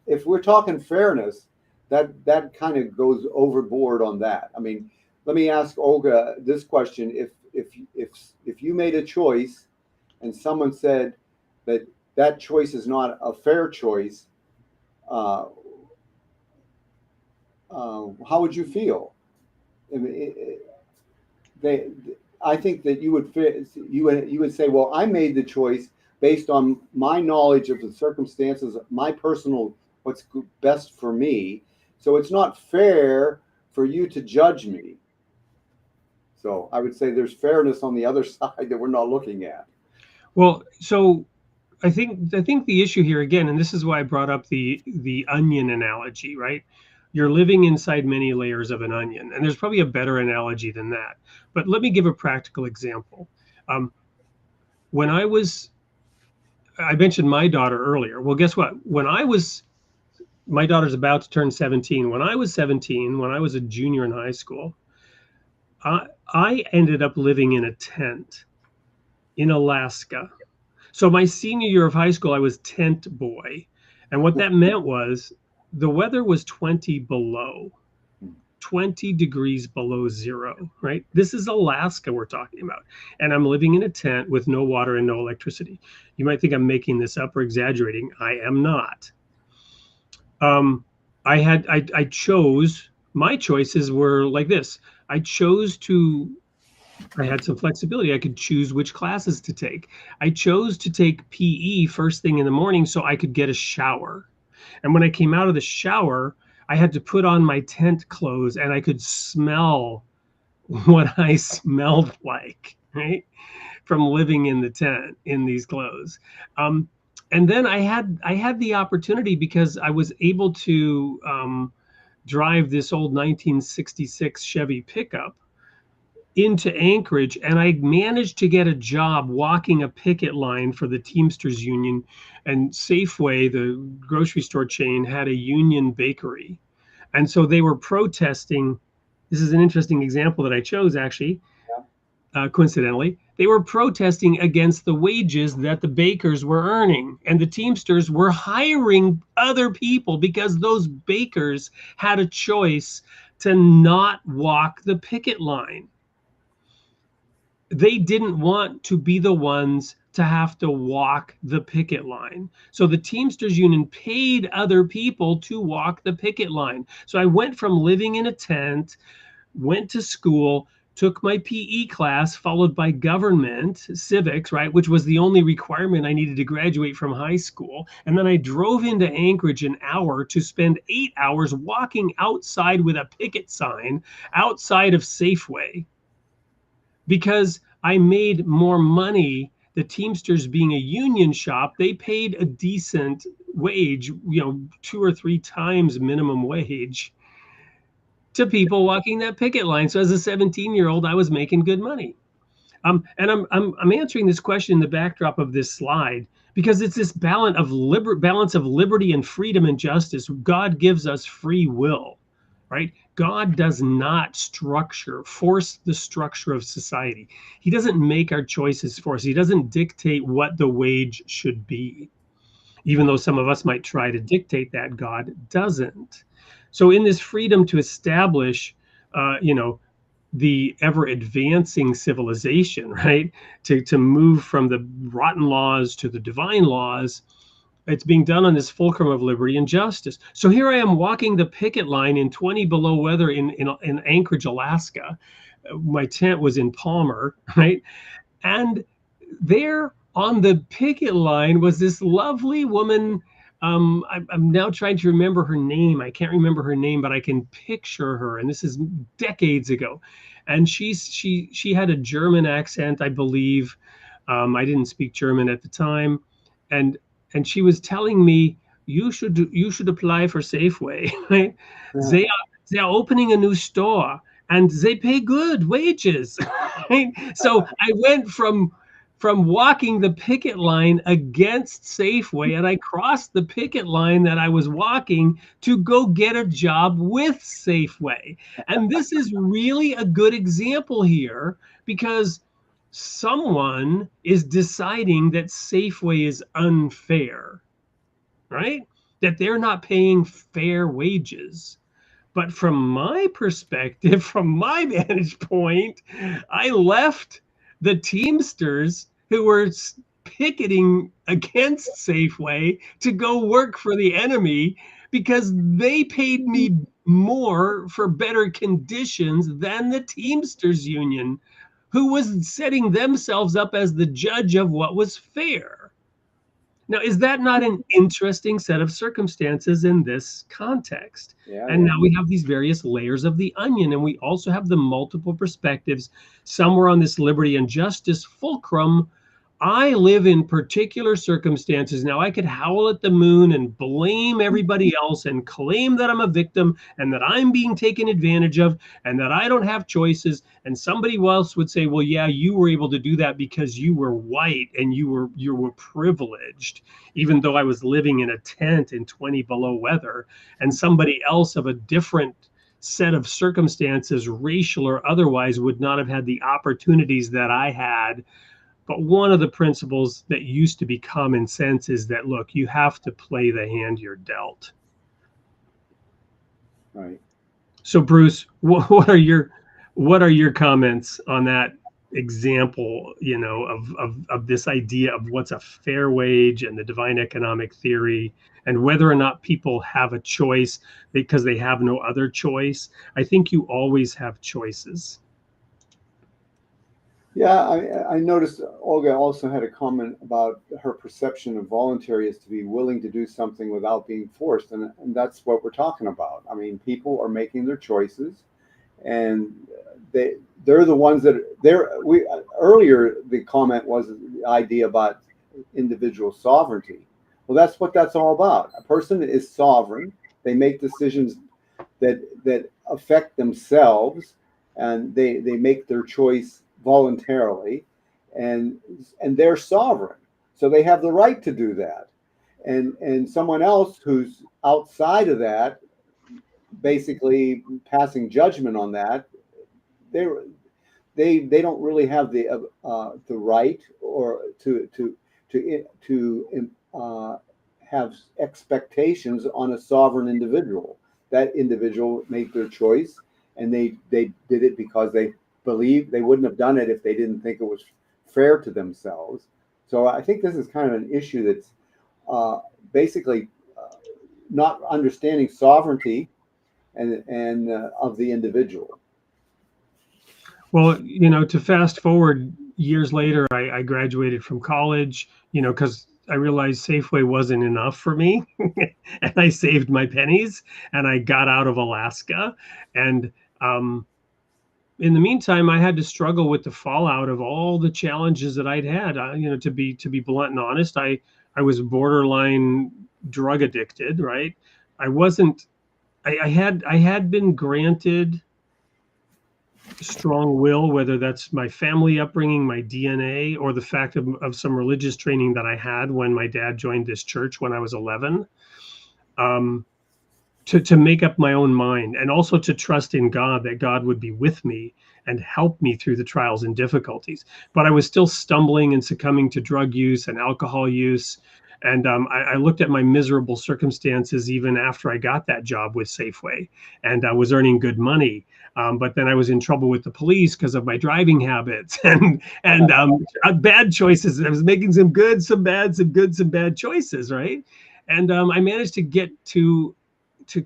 if we're talking fairness, that kind of goes overboard on that. I mean, let me ask Olga this question: if you made a choice and someone said that choice is not a fair choice, how would you feel? I mean, I think that you would say, well, I made the choice based on my knowledge of the circumstances, my personal, what's best for me. So it's not fair for you to judge me. So I would say there's fairness on the other side that we're not looking at. Well, so I think the issue here again, and this is why I brought up the onion analogy, right? You're living inside many layers of an onion, and there's probably a better analogy than that. But let me give a practical example. When I mentioned my daughter earlier. Well, guess what? My daughter's about to turn 17. When I was 17, when I was a junior in high school, I ended up living in a tent in Alaska. So my senior year of high school, I was tent boy. And what that meant was the weather was 20 degrees below zero, right? This is Alaska we're talking about. And I'm living in a tent with no water and no electricity. You might think I'm making this up or exaggerating. I am not. I chose, my choices were like this. I had some flexibility. I could choose which classes to take. I chose to take PE first thing in the morning so I could get a shower. And when I came out of the shower, I had to put on my tent clothes and I could smell what I smelled like, right? From living in the tent in these clothes. And then I had the opportunity because I was able to drive this old 1966 Chevy pickup into Anchorage, and I managed to get a job walking a picket line for the Teamsters Union, and Safeway, the grocery store chain, had a union bakery. And so they were protesting. This is an interesting example that I chose, actually. Yeah. coincidentally, they were protesting against the wages that the bakers were earning. And the Teamsters were hiring other people because those bakers had a choice to not walk the picket line. They didn't want to be the ones to have to walk the picket line. So the Teamsters Union paid other people to walk the picket line. So I went from living in a tent, went to school, took my PE class, followed by government civics, right, which was the only requirement I needed to graduate from high school. And then I drove into Anchorage an hour to spend 8 hours walking outside with a picket sign outside of Safeway because I made more money. The Teamsters being a union shop, they paid a decent wage, 2 or 3 times minimum wage to people walking that picket line. So as a 17-year-old, I was making good money. And I'm answering this question in the backdrop of this slide because it's this balance of liberty and freedom and justice. God gives us free will, right? God does not force the structure of society. He doesn't make our choices for us. He doesn't dictate what the wage should be. Even though some of us might try to dictate that, God doesn't. So in this freedom to establish, the ever advancing civilization, right? To move from the rotten laws to the divine laws, it's being done on this fulcrum of liberty and justice. So here I am walking the picket line in 20 below weather in Anchorage, Alaska. My tent was in Palmer, right? And there on the picket line was this lovely woman. I'm now trying to remember her name. I can't remember her name, but I can picture her. And this is decades ago. And she had a German accent, I believe. I didn't speak German at the time, and she was telling me you should apply for Safeway. Right? Yeah. They are opening a new store and they pay good wages. Right? So I went from walking the picket line against Safeway, and I crossed the picket line that I was walking to go get a job with Safeway. And this is really a good example here because someone is deciding that Safeway is unfair, right? That they're not paying fair wages. But from my perspective, from my vantage point, I left the Teamsters who were picketing against Safeway to go work for the enemy because they paid me more for better conditions than the Teamsters Union, who was setting themselves up as the judge of what was fair. Now, is that not an interesting set of circumstances in this context? Yeah, And yeah. now we have these various layers of the onion, and we also have the multiple perspectives somewhere on this liberty and justice fulcrum. I live in particular circumstances. Now, I could howl at the moon and blame everybody else and claim that I'm a victim and that I'm being taken advantage of and that I don't have choices. And somebody else would say, well, yeah, you were able to do that because you were white and you were privileged, even though I was living in a tent in 20 below weather. And somebody else of a different set of circumstances, racial or otherwise, would not have had the opportunities that I had. But one of the principles that used to be common sense is that, look, you have to play the hand you're dealt. Right. So, Bruce, what are your comments on that example, of this idea of what's a fair wage and the divine economic theory, and whether or not people have a choice because they have no other choice? I think you always have choices. Yeah, I noticed Olga also had a comment about her perception of voluntary is to be willing to do something without being forced. And that's what we're talking about. I mean, people are making their choices and they're the ones that earlier the comment was the idea about individual sovereignty. Well, that's what that's all about. A person is sovereign. They make decisions that affect themselves, and they make their choice voluntarily, and they're sovereign, so they have the right to do that. And someone else who's outside of that, basically passing judgment on that, they don't really have the right or to have expectations on a sovereign individual. That individual made their choice, and they did it because they believe they wouldn't have done it if they didn't think it was fair to themselves. So I think this is kind of an issue that's basically not understanding sovereignty and of the individual. Well, you know, to fast forward years later, I graduated from college, you know, because I realized Safeway wasn't enough for me. And I saved my pennies and I got out of Alaska. And in the meantime, I had to struggle with the fallout of all the challenges that I'd had. You know, to be blunt and honest, I was borderline drug addicted, right? I wasn't. I had been granted strong will, whether that's my family upbringing, my DNA, or the fact of some religious training that I had when my dad joined this church when I was 11, to make up my own mind, and also to trust in God, that God would be with me and help me through the trials and difficulties. But I was still stumbling and succumbing to drug use and alcohol use. And I looked at my miserable circumstances even after I got that job with Safeway, and I was earning good money. But then I was in trouble with the police because of my driving habits and bad choices. I was making some good, some bad, some good, some bad choices, right? And I managed to get to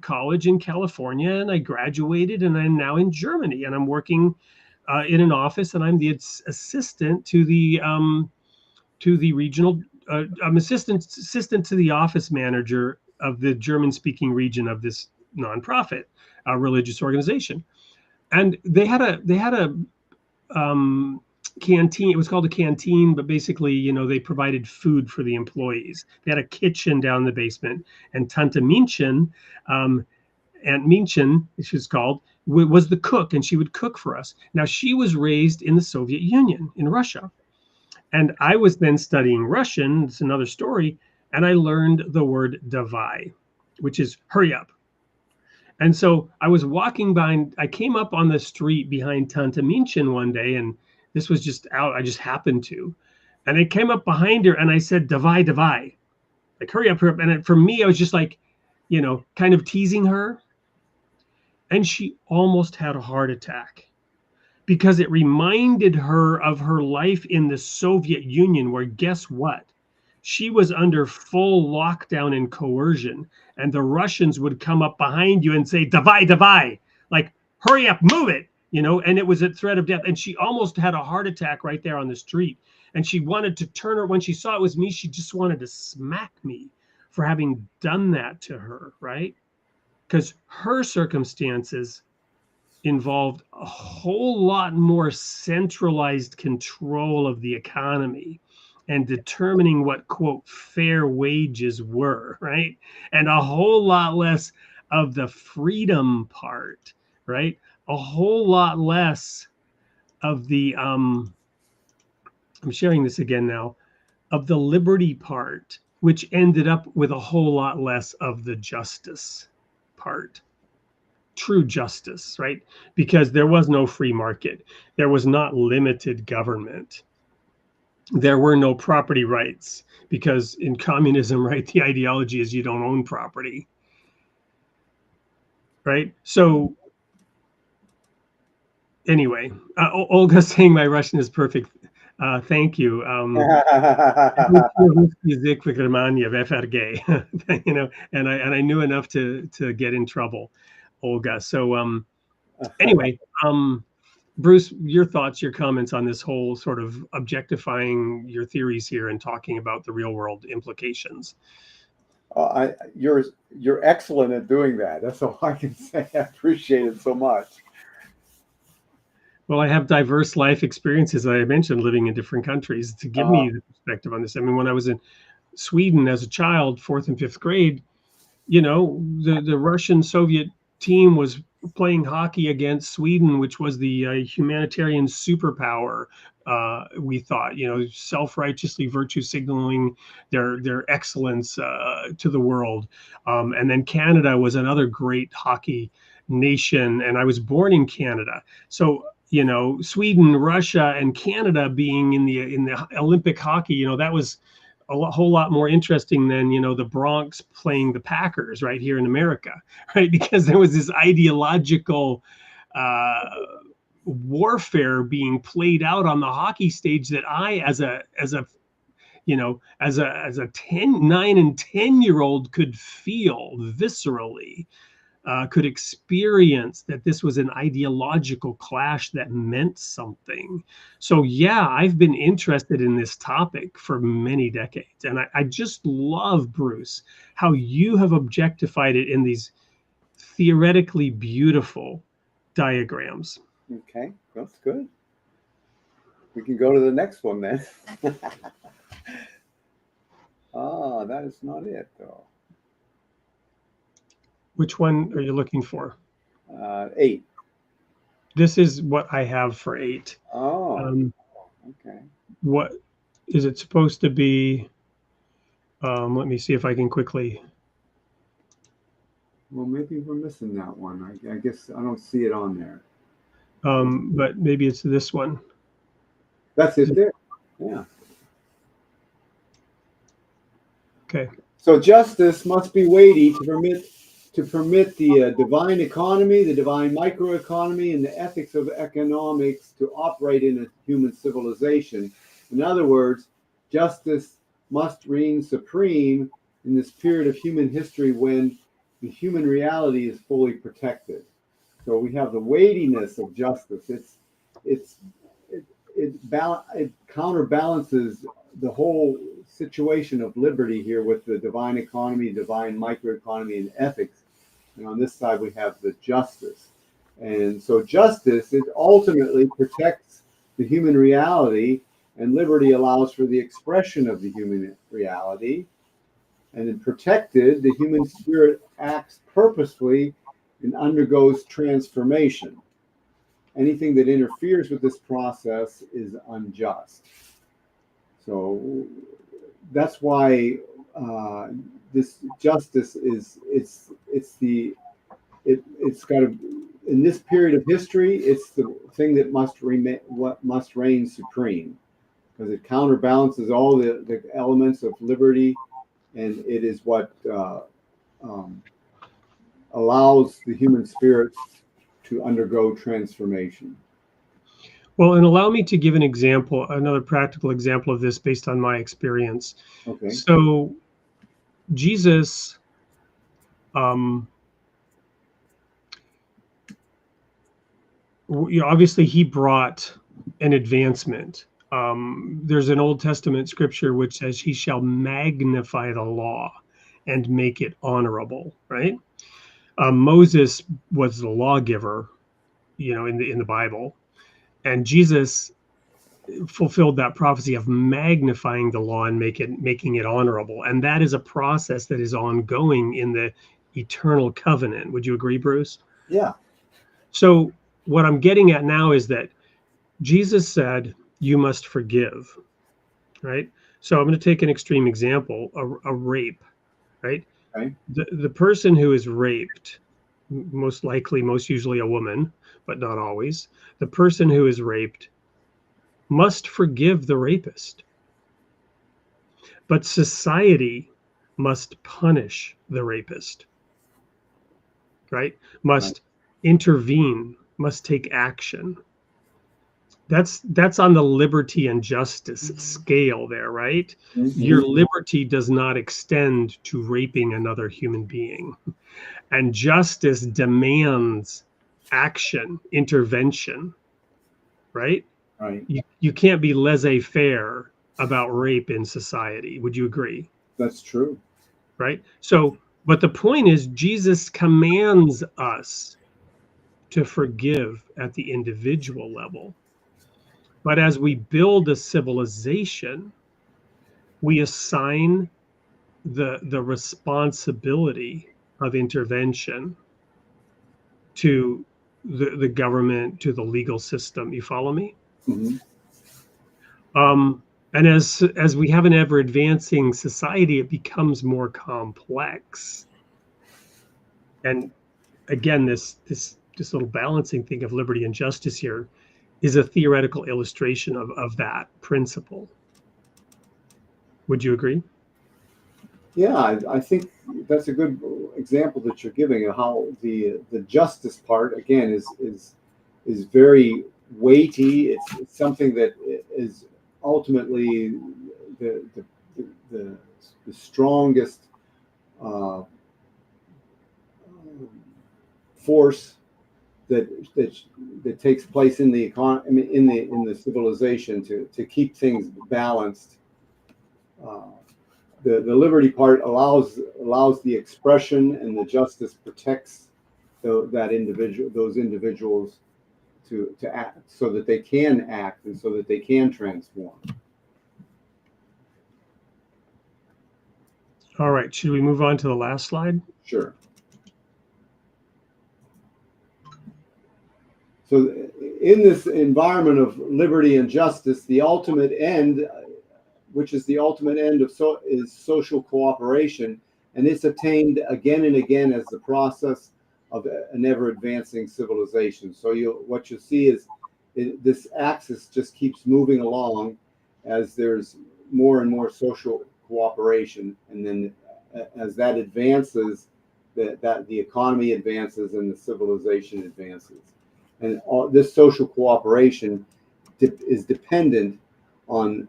college in California, and I graduated, and I'm now in Germany, and I'm working in an office, and I'm the assistant to the regional. I'm assistant to the office manager of the German-speaking region of this nonprofit religious organization. And they had a canteen. It was called a canteen, but basically, you know, they provided food for the employees. They had a kitchen down in the basement, and Tante Minchen, Aunt Minchen, she's called, was the cook, and she would cook for us. Now, she was raised in the Soviet Union, in Russia. And I was then studying Russian. It's another story. And I learned the word davai, which is hurry up. And so I was walking behind, I came up on the street behind Tante Minchen one day, and this was just out, I just happened to. And I came up behind her and I said, davai, davai, like hurry up, hurry up. And for me, I was just like, you know, kind of teasing her. And she almost had a heart attack, because it reminded her of her life in the Soviet Union, where guess what? She was under full lockdown and coercion, and the Russians would come up behind you and say, davai, davai, like, hurry up, move it, you know, and it was a threat of death. And she almost had a heart attack right there on the street. And she wanted to turn her, when she saw it was me, she just wanted to smack me for having done that to her, right? Because her circumstances involved a whole lot more centralized control of the economy and determining what, quote, fair wages were, right? And a whole lot less of the freedom part, right? A whole lot less of the, I'm sharing this again now, of the liberty part, which ended up with a whole lot less of the justice part. True justice, right? Because there was no free market. There was not limited government. There were no property rights, because in communism, right, the ideology is you don't own property, right? So anyway, Olga saying my Russian is perfect. Thank you. You know, and I knew enough to get in trouble, Olga. So anyway, Bruce, your thoughts, your comments on this whole sort of objectifying your theories here and talking about the real world implications. You're excellent at doing that. That's all I can say. I appreciate it so much. Well, I have diverse life experiences, I mentioned, living in different countries, to give me the perspective on this. I mean, when I was in Sweden as a child, 4th and 5th grade, you know, the Russian Soviet team was playing hockey against Sweden, which was the humanitarian superpower. We thought, you know, self-righteously virtue signaling their excellence to the world. And then Canada was another great hockey nation, and I was born in Canada. So, you know, Sweden, Russia, and Canada being in the Olympic hockey, you know, that was whole lot more interesting than, you know, the Bronx playing the Packers right here in America, right? Because there was this ideological warfare being played out on the hockey stage that I, as a you know, as a 9 and 10-year-old could feel viscerally, could experience that this was an ideological clash that meant something. So yeah, I've been interested in this topic for many decades. And I just love, Bruce, how you have objectified it in these theoretically beautiful diagrams. Okay, that's good. We can go to the next one then. Ah, that is not it though. Which one are you looking for? 8. This is what I have for 8. Oh, okay. What is it supposed to be? Let me see if I can quickly. Well, maybe we're missing that one. I guess I don't see it on there. But maybe it's this one. That's it there. Yeah. Okay. So justice must be weighty to permit the divine economy, the divine microeconomy, and the ethics of economics to operate in a human civilization. In other words, justice must reign supreme in this period of human history when the human reality is fully protected. So we have the weightiness of justice. It counterbalances the whole situation of liberty here with the divine economy, divine microeconomy, and ethics. And on this side, we have the justice. And so justice, it ultimately protects the human reality, and liberty allows for the expression of the human reality. And in protected, the human spirit acts purposefully and undergoes transformation. Anything that interferes with this process is unjust. So that's why this justice is it's got to, in this period of history, it's the thing that must reign supreme, because it counterbalances all the elements of liberty, and it is what allows the human spirit to undergo transformation. Well, and allow me to give an example, another practical example of this based on my experience. Okay. So Jesus, obviously he brought an advancement. There's an Old Testament scripture which says he shall magnify the law and make it honorable, right? Moses was the lawgiver, you know, in the Bible, and Jesus fulfilled that prophecy of magnifying the law and making it honorable. And that is a process that is ongoing in the eternal covenant. Would you agree, Bruce? Yeah. So what I'm getting at now is that Jesus said, you must forgive, right? So I'm going to take an extreme example, a rape, right? Okay. The person who is raped, most usually a woman, but not always, the person who is raped must forgive the rapist. But society must punish the rapist, right? Must intervene, must take action. That's on the liberty and justice scale there, right? Mm-hmm. Your liberty does not extend to raping another human being. And justice demands action, intervention, right? Right. You can't be laissez-faire about rape in society. Would you agree? That's true. Right? So, but the point is, Jesus commands us to forgive at the individual level. But as we build a civilization, we assign the responsibility of intervention to the government, to the legal system. You follow me? Mm-hmm. And as we have an ever advancing society, it becomes more complex. And again, this little balancing thing of liberty and justice here is a theoretical illustration of that principle. Would you agree? Yeah, I think that's a good example that you're giving of how the justice part again is very weighty. It's something that is ultimately the the, the strongest uh, force that takes place in the economy, I mean, in the civilization to keep things balanced. Uh, the liberty part allows the expression, and the justice protects those individuals to act, so that they can act and so that they can transform. All right, should we move on to the last slide? Sure. So in this environment of liberty and justice, the ultimate end, which is the ultimate end is social cooperation, and it's attained again and again as the process of an ever-advancing civilization. So what you see is this axis just keeps moving along as there's more and more social cooperation, and then as that advances, that the economy advances and the civilization advances. And this social cooperation is dependent on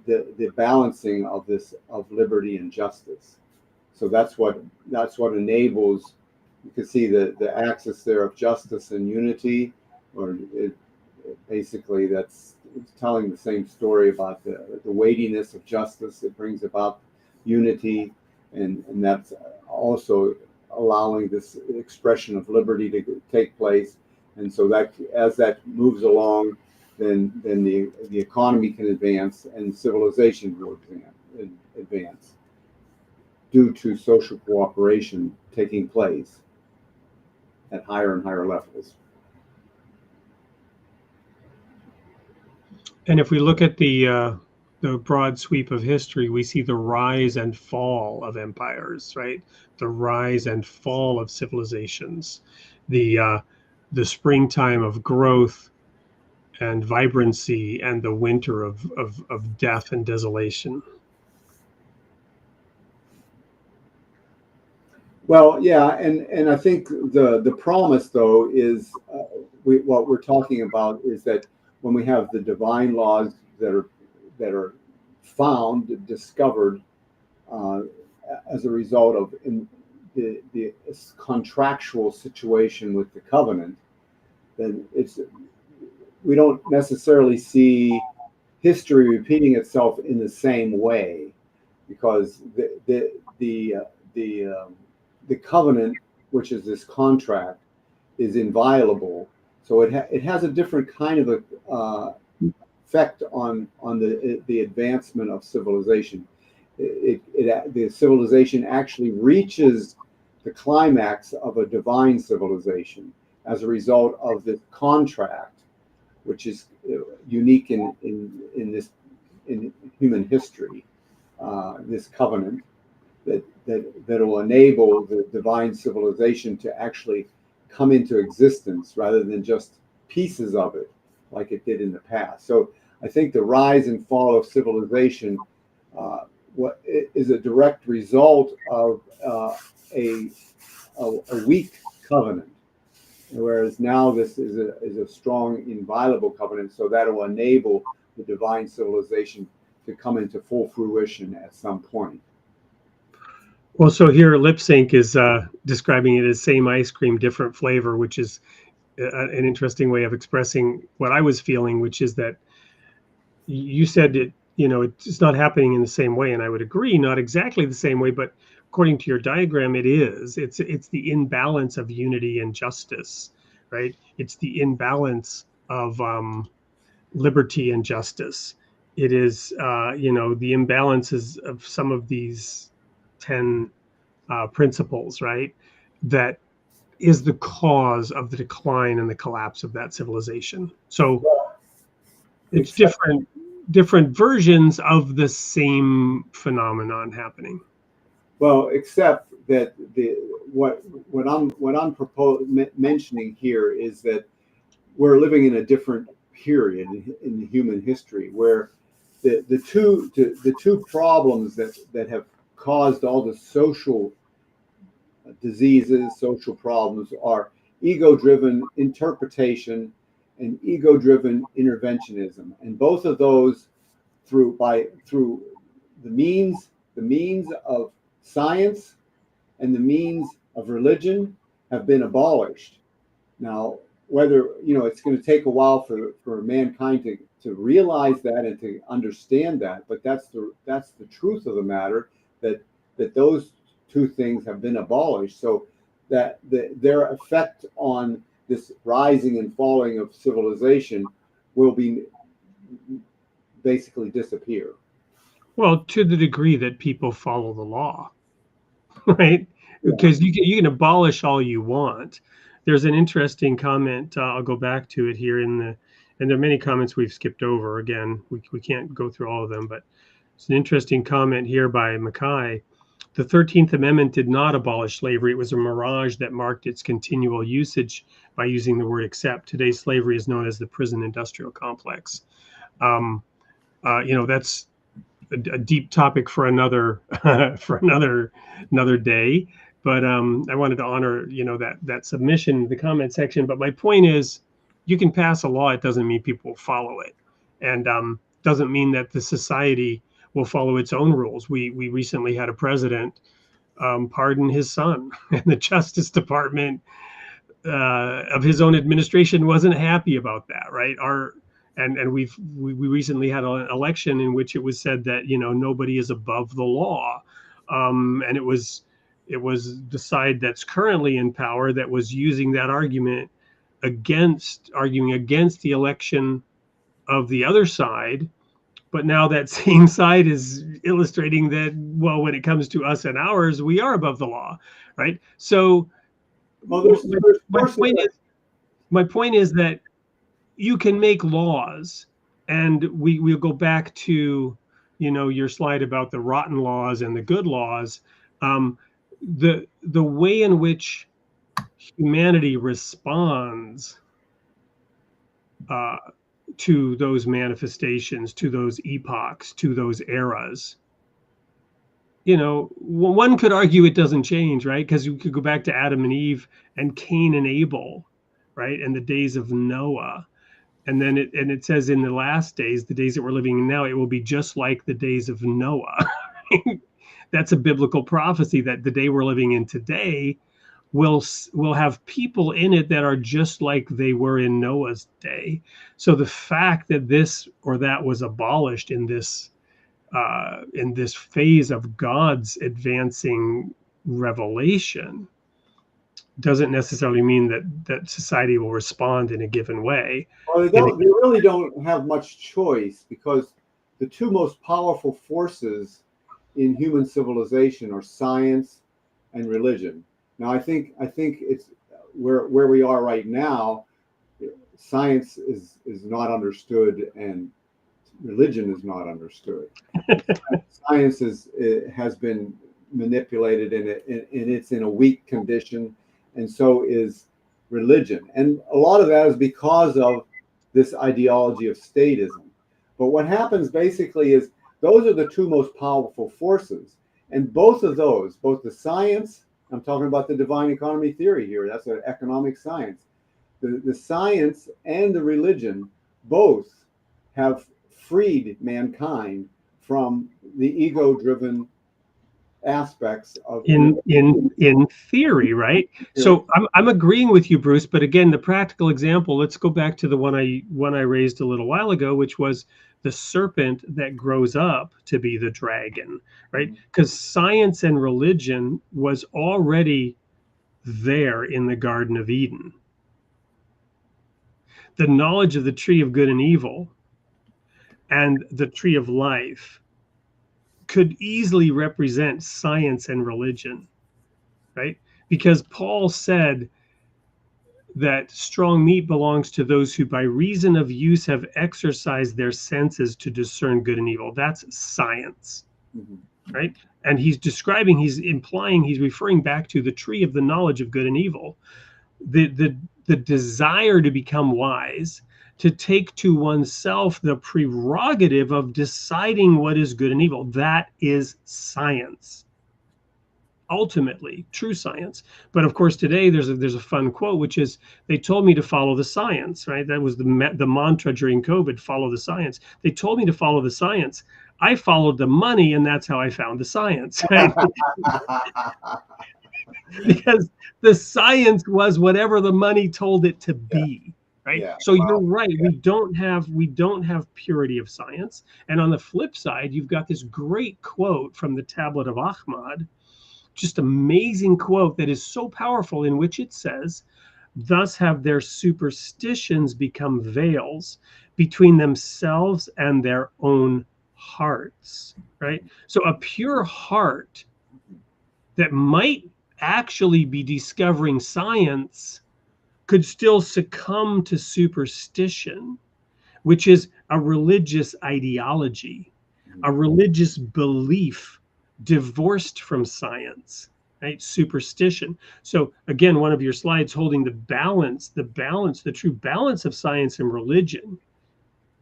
the balancing of liberty and justice. So that's what enables. You can see the axis there of justice and unity, or basically it's telling the same story about the weightiness of justice. It brings about unity, and that's also allowing this expression of liberty to take place. And so that as that moves along, then the economy can advance and civilization will advance due to social cooperation taking place at higher and higher levels. And if we look at the broad sweep of history, we see the rise and fall of empires, right? The rise and fall of civilizations, the springtime of growth and vibrancy, and the winter of death and desolation. Well, yeah, and I think the promise, though, is what we're talking about is that when we have the divine laws that are found, discovered as a result of the contractual situation with the covenant, then we don't necessarily see history repeating itself in the same way, because the covenant, which is this contract, is inviolable. So it has a different kind of a effect on the advancement of civilization. The civilization actually reaches the climax of a divine civilization as a result of the contract, which is unique in human history. This covenant that will enable the divine civilization to actually come into existence rather than just pieces of it like it did in the past. So I think the rise and fall of civilization what is a direct result of a weak covenant, whereas now this is a strong, inviolable covenant. So that will enable the divine civilization to come into full fruition at some point. Well, so here lip sync is describing it as same ice cream, different flavor, which is an interesting way of expressing what I was feeling, which is that you said it, it's not happening in the same way, and I would agree, not exactly the same way, but according to your diagram, it is. It's the imbalance of unity and justice, right? It's the imbalance of liberty and justice. It is, the imbalances of some of these 10 principles, right? That is the cause of the decline and the collapse of that civilization. So it's different versions of the same phenomenon happening. Well, except that what I'm mentioning here is that we're living in a different period in human history where the two problems that have caused all the social diseases, social problems, are ego-driven interpretation and ego-driven interventionism, and both of those through the means of science and the means of religion have been abolished. Now, whether it's going to take a while for mankind to realize that and to understand that, but that's the truth of the matter, that those two things have been abolished, so that their effect on this rising and falling of civilization will be basically disappear. Well, to the degree that people follow the law, right? Because you can abolish all you want. There's an interesting comment. I'll go back to it here and there are many comments we've skipped over. Again, we can't go through all of them, but it's an interesting comment here by Mackay. The 13th Amendment did not abolish slavery. It was a mirage that marked its continual usage by using the word except. Today, slavery is known as the prison industrial complex. That's a deep topic for another day. But I wanted to honor that submission in the comment section. But my point is, you can pass a law; it doesn't mean people will follow it, and doesn't mean that the society will follow its own rules. We recently had a president pardon his son, and the Justice Department of his own administration wasn't happy about that, right? And we recently had an election in which it was said that nobody is above the law, and it was the side that's currently in power that was using that argument arguing against the election of the other side. But now that same side is illustrating that, well, when it comes to us and ours, we are above the law, right? So my point is that you can make laws, and we'll go back to your slide about the rotten laws and the good laws. The way in which humanity responds to those manifestations, to those epochs, to those eras, one could argue it doesn't change, right? Because you could go back to Adam and Eve and Cain and Abel, right? And the days of Noah. And then it says in the last days, the days that we're living in now, it will be just like the days of Noah. That's a biblical prophecy that the day we're living in today will have people in it that are just like they were in Noah's day. So the fact that this or that was abolished in this phase of God's advancing revelation doesn't necessarily mean that society will respond in a given way. Well, they really don't have much choice, because the two most powerful forces in human civilization are science and religion. Now, I think it's where we are right now. Science is not understood, and religion is not understood. Science has been manipulated, and it's in a weak condition, and so is religion. And a lot of that is because of this ideology of statism. But what happens basically is those are the two most powerful forces, and both of those, both the science, I'm talking about the divine economy theory here, that's an economic science, the science and the religion both have freed mankind from the ego-driven aspects of in theory, right? So I'm agreeing with you, Bruce, but again, the practical example, let's go back to the one I raised a little while ago, which was the serpent that grows up to be the dragon, right? Because science and religion was already there in the Garden of Eden. The knowledge of the tree of good and evil and the tree of life could easily represent science and religion, right? Because Paul said that strong meat belongs to those who by reason of use have exercised their senses to discern good and evil. That's science, right? And he's implying, he's referring back to the tree of the knowledge of good and evil. The desire to become wise, to take to oneself the prerogative of deciding what is good and evil. That is science. Ultimately, true science. But of course, today there's a fun quote, which is, they told me to follow the science, right? That was the mantra during COVID, follow the science. They told me to follow the science. I followed the money, and that's how I found the science, right? Because the science was whatever the money told it to be, right? Yeah. So Wow. you're right. Yeah. We don't have purity of science. And on the flip side, you've got this great quote from the Tablet of Ahmad, just amazing quote that is so powerful, in which it says, thus have their superstitions become veils between themselves and their own hearts, right? So a pure heart that might actually be discovering science could still succumb to superstition, which is a religious ideology, a religious belief divorced from science, right? Superstition. So again, one of your slides holding the true balance of science and religion,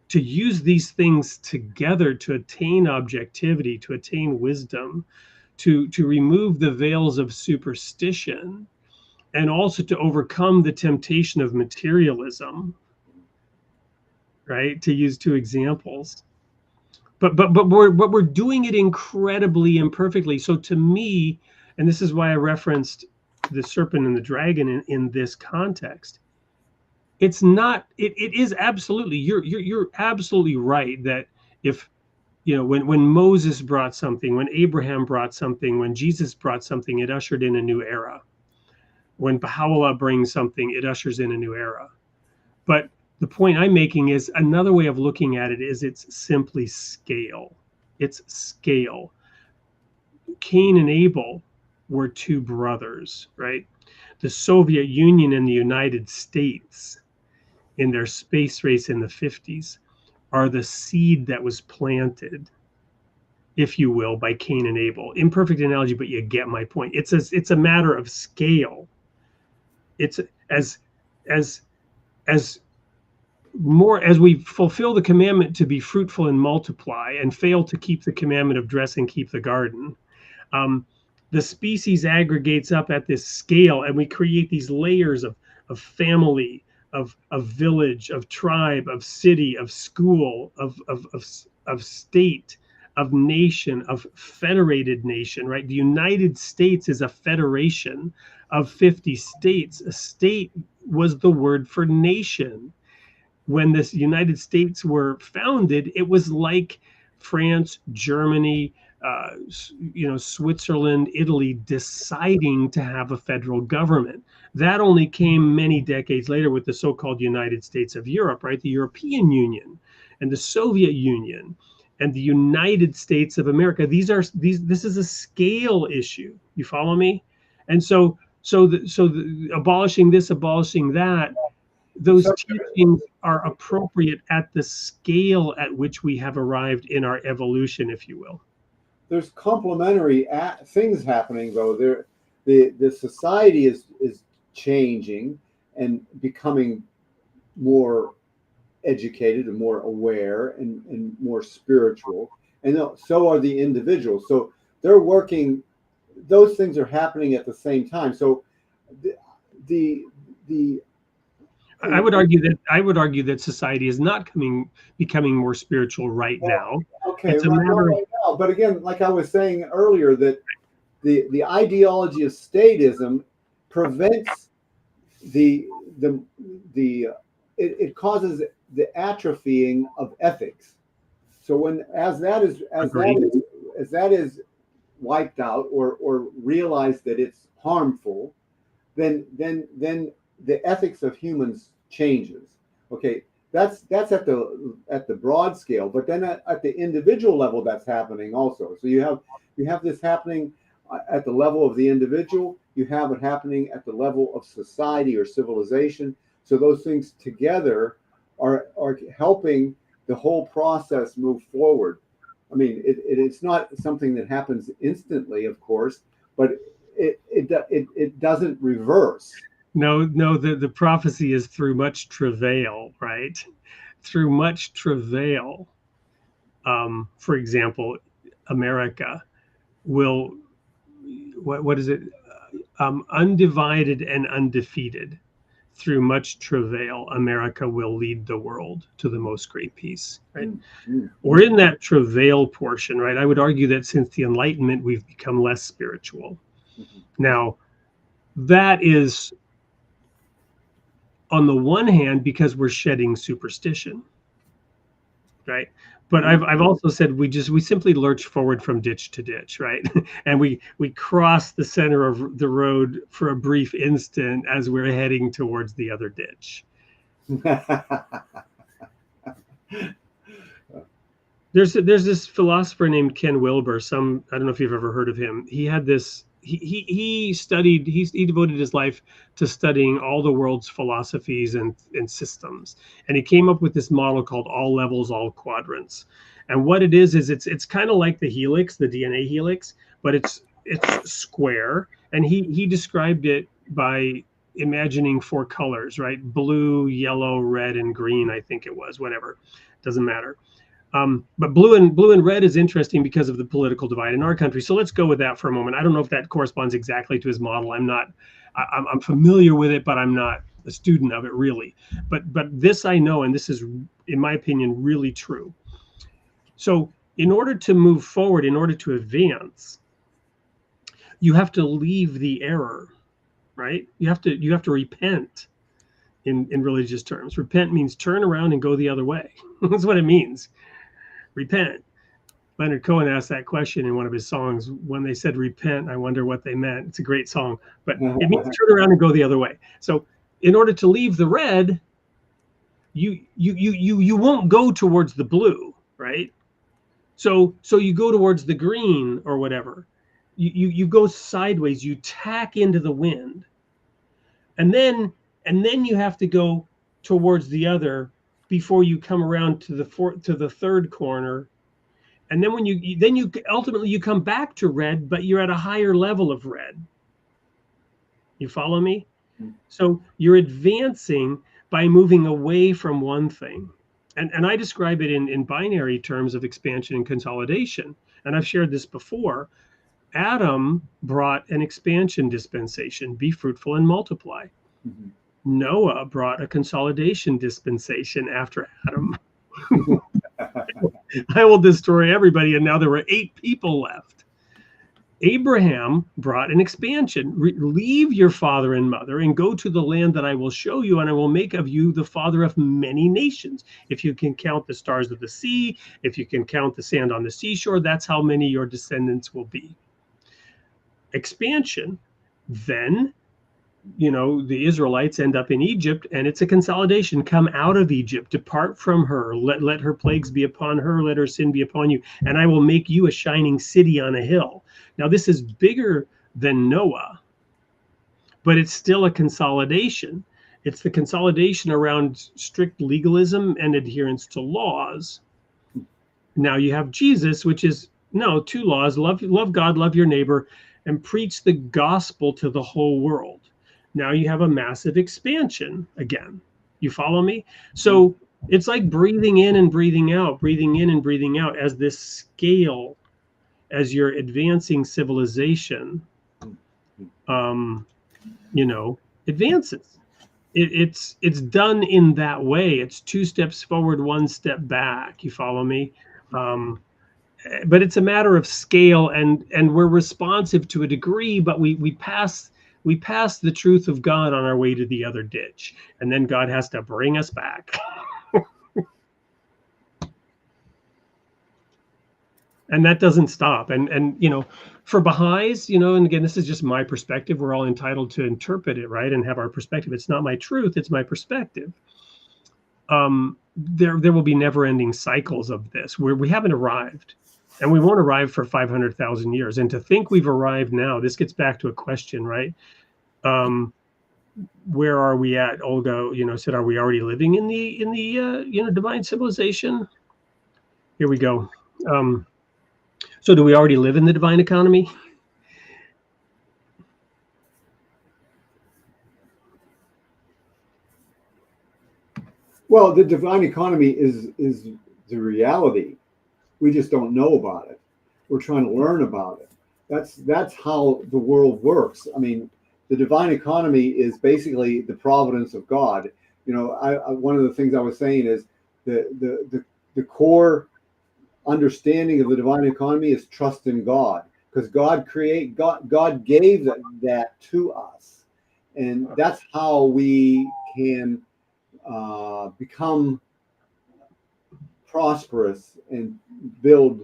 to use these things together to attain objectivity, to attain wisdom, to remove the veils of superstition, and also to overcome the temptation of materialism, right? To use two examples. But we're doing it incredibly imperfectly. So to me, and this is why I referenced the serpent and the dragon in this context, it's not, it is absolutely, you're absolutely right that if, when Moses brought something, when Abraham brought something, when Jesus brought something, it ushered in a new era. When Baha'u'llah brings something, it ushers in a new era. But the point I'm making is, another way of looking at it is, it's simply scale. It's scale. Cain and Abel were two brothers, right? The Soviet Union and the United States, in their space race in the 50s, are the seed that was planted, if you will, by Cain and Abel. Imperfect analogy, but you get my point. It's a matter of scale. It's as more as we fulfill the commandment to be fruitful and multiply, and fail to keep the commandment of dress and keep the garden, the species aggregates up at this scale, and we create these layers of family, of village, of tribe, of city, of school, of state, of nation, of federated nation, right? The United States is a federation of 50 states. A state was the word for nation. When the United States were founded, it was like France, Germany, Switzerland, Italy deciding to have a federal government. That only came many decades later with the so-called United States of Europe, right? The European Union and the Soviet Union and the United States of America. This is a scale issue. You follow me? And so abolishing this, abolishing that, those teachings are appropriate at the scale at which we have arrived in our evolution, if you will. There's complementary things happening, though. The society is changing and becoming more educated and more aware and more spiritual, and so are the individuals. So they're working; those things are happening at the same time. So I would argue that society is not becoming more spiritual right now. Okay, it's a matter right now. But again, like I was saying earlier, that the ideology of statism prevents it causes the atrophying of ethics. So as that is wiped out or realized that it's harmful, then the ethics of humans changes. Okay, that's at the broad scale, but then at the individual level, that's happening also. So you have this happening at the level of the individual. You have it happening at the level of society or civilization. So those things together are helping the whole process move forward. I mean, it's not something that happens instantly, of course, but it doesn't reverse. No, the prophecy is through much travail, right? through much travail, for example, America will, what is it? Undivided and undefeated. Through much travail, America will lead the world to the most great peace, right? We're in that travail portion, right? I would argue that since the Enlightenment, we've become less spiritual. Now, that is, on the one hand, because we're shedding superstition, right? But I've also said we simply lurch forward from ditch to ditch, right? And we cross the center of the road for a brief instant as we're heading towards the other ditch. There's this philosopher named Ken Wilber. I don't know if you've ever heard of him. He had this. He devoted his life to studying all the world's philosophies and systems, and he came up with this model called all levels, all quadrants. And what it is it's kind of like the helix, the DNA helix, but it's square. And he described it by imagining 4 colors, right? Blue, yellow, red, and green. I think it was, whatever, doesn't matter. But blue and red is interesting because of the political divide in our country. So let's go with that for a moment. I don't know if that corresponds exactly to his model. I'm familiar with it, but I'm not a student of it really. But this I know, and this is, in my opinion, really true. So in order to move forward, in order to advance, you have to leave the error, right? You have to repent in religious terms. Repent means turn around and go the other way. That's what it means. Repent. Leonard Cohen asked that question in one of his songs. When they said repent, I wonder what they meant. It's a great song, but it means turn around and go the other way. So in order to leave the red, you won't go towards the blue, right? So you go towards the green or whatever. You go sideways, you tack into the wind. And then you have to go towards the other before you come around to the third corner. And then you ultimately come back to red, but you're at a higher level of red. You follow me? So you're advancing by moving away from one thing. And I describe it in binary terms of expansion and consolidation. And I've shared this before. Adam brought an expansion dispensation, be fruitful and multiply. Mm-hmm. Noah brought a consolidation dispensation after Adam. I will destroy everybody, and now there were 8 people left. Abraham brought an expansion. Leave your father and mother and go to the land that I will show you, and I will make of you the father of many nations. If you can count the stars of the sea, if you can count the sand on the seashore, that's how many your descendants will be. Expansion, then the Israelites end up in Egypt, and it's a consolidation. Come out of Egypt, depart from her, let her plagues be upon her, let her sin be upon you, and I will make you a shining city on a hill. Now this is bigger than Noah, but it's still a consolidation. It's the consolidation around strict legalism and adherence to laws. Now you have Jesus, which is 2 laws: love God, love your neighbor, and preach the gospel to the whole world. Now you have a massive expansion again. You follow me? So it's like breathing in and breathing out as this scale, as you're advancing civilization, advances. It's done in that way. It's 2 steps forward, 1 step back. You follow me? But it's a matter of scale, and we're responsive to a degree, but we pass the truth of God on our way to the other ditch, and then God has to bring us back. And that doesn't stop. And for Baha'is, and again, this is just my perspective. We're all entitled to interpret it, right, and have our perspective. It's not my truth, it's my perspective. There will be never-ending cycles of this where we haven't arrived, and we won't arrive for 500,000 years. And to think we've arrived now, this gets back to a question, right? Where are we at? Olga, said, are we already living in the divine civilization? Here we go. So do we already live in the divine economy? Well, the divine economy is the reality. We just don't know about it. We're trying to learn about it. That's how the world works. I mean, the divine economy is basically the providence of God. You know, one of the things I was saying is the core understanding of the divine economy is trust in God, because God gave that to us, and that's how we can become prosperous and build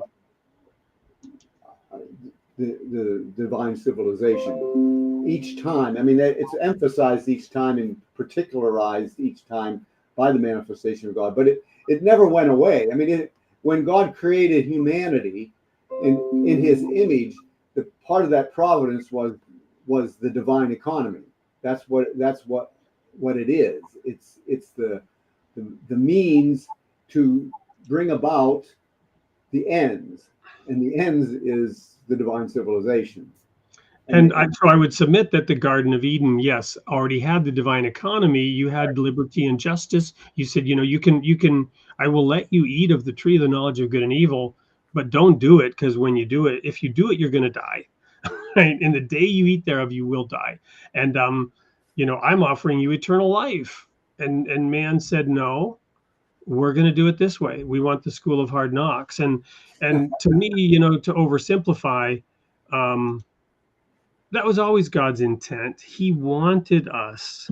the divine civilization each time. I mean, it's emphasized each time and particularized each time by the manifestation of God, but it never went away. I mean, when God created humanity in his image, the part of that providence was the divine economy. That's what it is. It's the means to bring about the ends, and the ends is the divine civilization. So I would submit that the Garden of Eden, yes, already had the divine economy. You had liberty and justice. You said, you can, I will let you eat of the tree of the knowledge of good and evil, but don't do it, because when you do it, if you do it, you're going to die. Right? And the day you eat thereof, you will die. And I'm offering you eternal life. And man said, no, we're going to do it this way. We want the school of hard knocks. And to me, to oversimplify, that was always God's intent. He wanted us.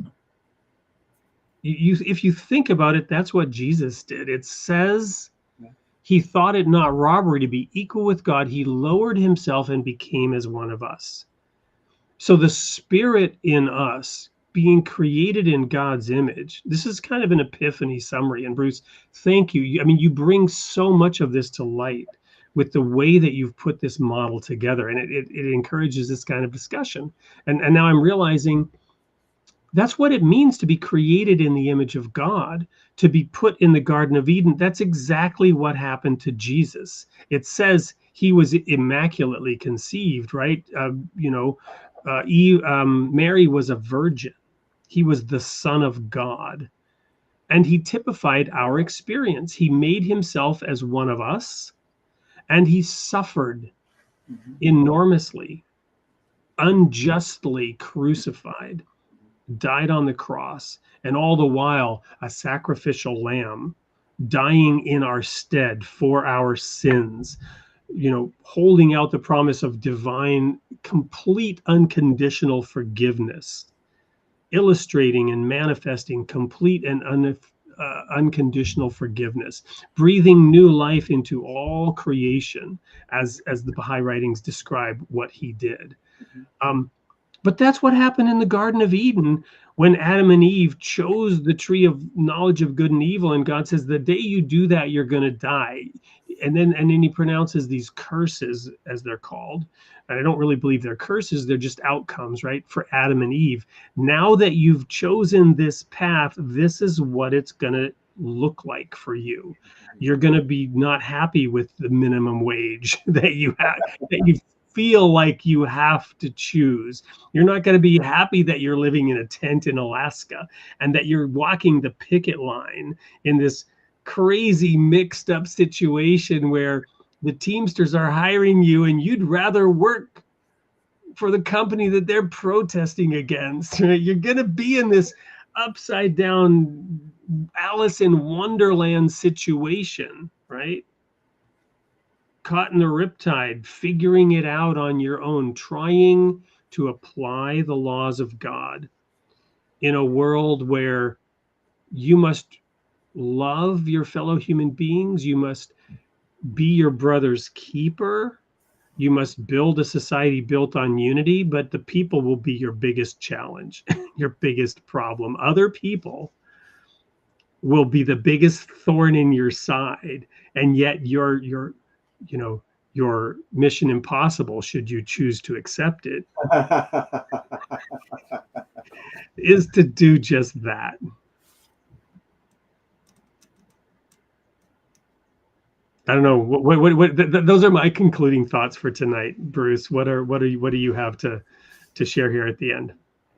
If you think about it, that's what Jesus did. It says he thought it not robbery to be equal with God. He lowered himself and became as one of us. So the spirit in us, being created in God's image, this is kind of an epiphany summary. And Bruce, thank you. I mean, you bring so much of this to light with the way that you've put this model together, and it encourages this kind of discussion. And now I'm realizing that's what it means to be created in the image of God, to be put in the Garden of Eden. That's exactly what happened to Jesus. It says he was immaculately conceived, right? Mary was a virgin. He was the Son of God. And he typified our experience. He made himself as one of us, and he suffered enormously, unjustly crucified, died on the cross, and all the while a sacrificial lamb, dying in our stead for our sins, holding out the promise of divine, complete, unconditional forgiveness, illustrating and manifesting complete and unconditional forgiveness, breathing new life into all creation, as the Baha'i writings describe what he did. But that's what happened in the Garden of Eden when Adam and Eve chose the tree of knowledge of good and evil, and God says, the day you do that, you're going to die. And then he pronounces these curses, as they're called. And I don't really believe they're curses, they're just outcomes, right, for Adam and Eve. Now that you've chosen this path, this is what it's going to look like for you. You're going to be not happy with the minimum wage that you have, that you feel like you have to choose. You're not going to be happy that you're living in a tent in Alaska and that you're walking the picket line in this crazy mixed up situation where the Teamsters are hiring you and you'd rather work for the company that they're protesting against. You're going to be in this upside down Alice in Wonderland situation, right? Caught in the riptide, figuring it out on your own, trying to apply the laws of God in a world where you must love your fellow human beings, you must be your brother's keeper, you must build a society built on unity, but the people will be your biggest challenge, your biggest problem. Other people will be the biggest thorn in your side, and yet your mission impossible, should you choose to accept it, is to do just that. I don't know. What those are my concluding thoughts for tonight, Bruce. What do you have to share here at the end?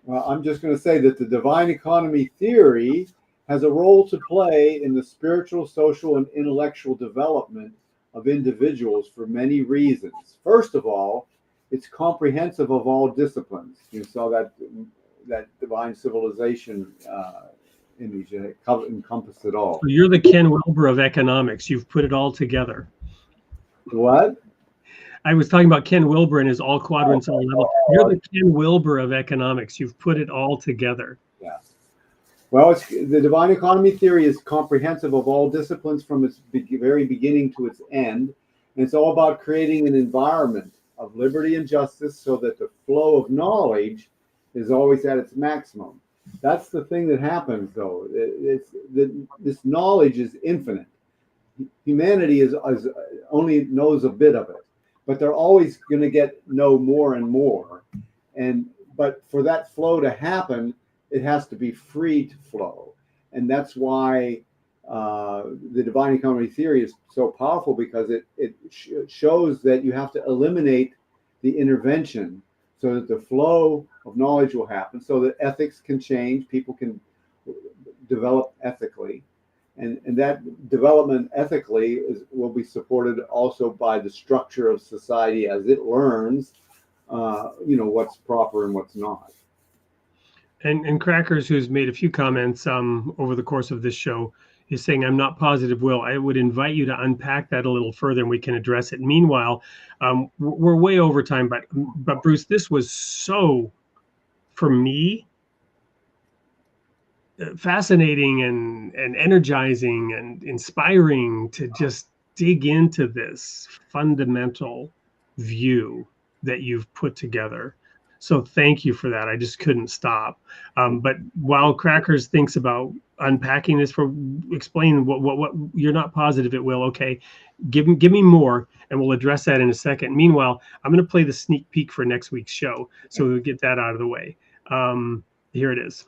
Well, I'm just going to say that the divine economy theory has a role to play in the spiritual, social, and intellectual development of individuals for many reasons. First of all, it's comprehensive of all disciplines. You saw that divine civilization image, and it encompassed it all. So you're the Ken Wilber of economics. You've put it all together. What? I was talking about Ken Wilber and his all quadrants, all levels. You're the Ken Wilber of economics. You've put it all together. Yeah. Well, the divine economy theory is comprehensive of all disciplines from its very beginning to its end. And it's all about creating an environment of liberty and justice so that the flow of knowledge is always at its maximum. That's the thing that happens, though. This knowledge is infinite. Humanity only knows a bit of it, but they're always going to know more and more. But for that flow to happen, it has to be free to flow. And that's why the divine economy theory is so powerful, because it shows that you have to eliminate the intervention so that the flow of knowledge will happen, so that ethics can change, people can develop ethically. And that development ethically will be supported also by the structure of society as it learns, what's proper and what's not. And Crackers, who's made a few comments over the course of this show, is saying, I'm not positive, Will. I would invite you to unpack that a little further and we can address it. Meanwhile, we're way over time, but Bruce, this was so, for me, fascinating and energizing and inspiring to just dig into this fundamental view that you've put together. So thank you for that. I just couldn't stop. But while Crackers thinks about unpacking this, explain what you're not positive it will. Okay, give me more, and we'll address that in a second. Meanwhile, I'm going to play the sneak peek for next week's show, so we'll get that out of the way. Here it is.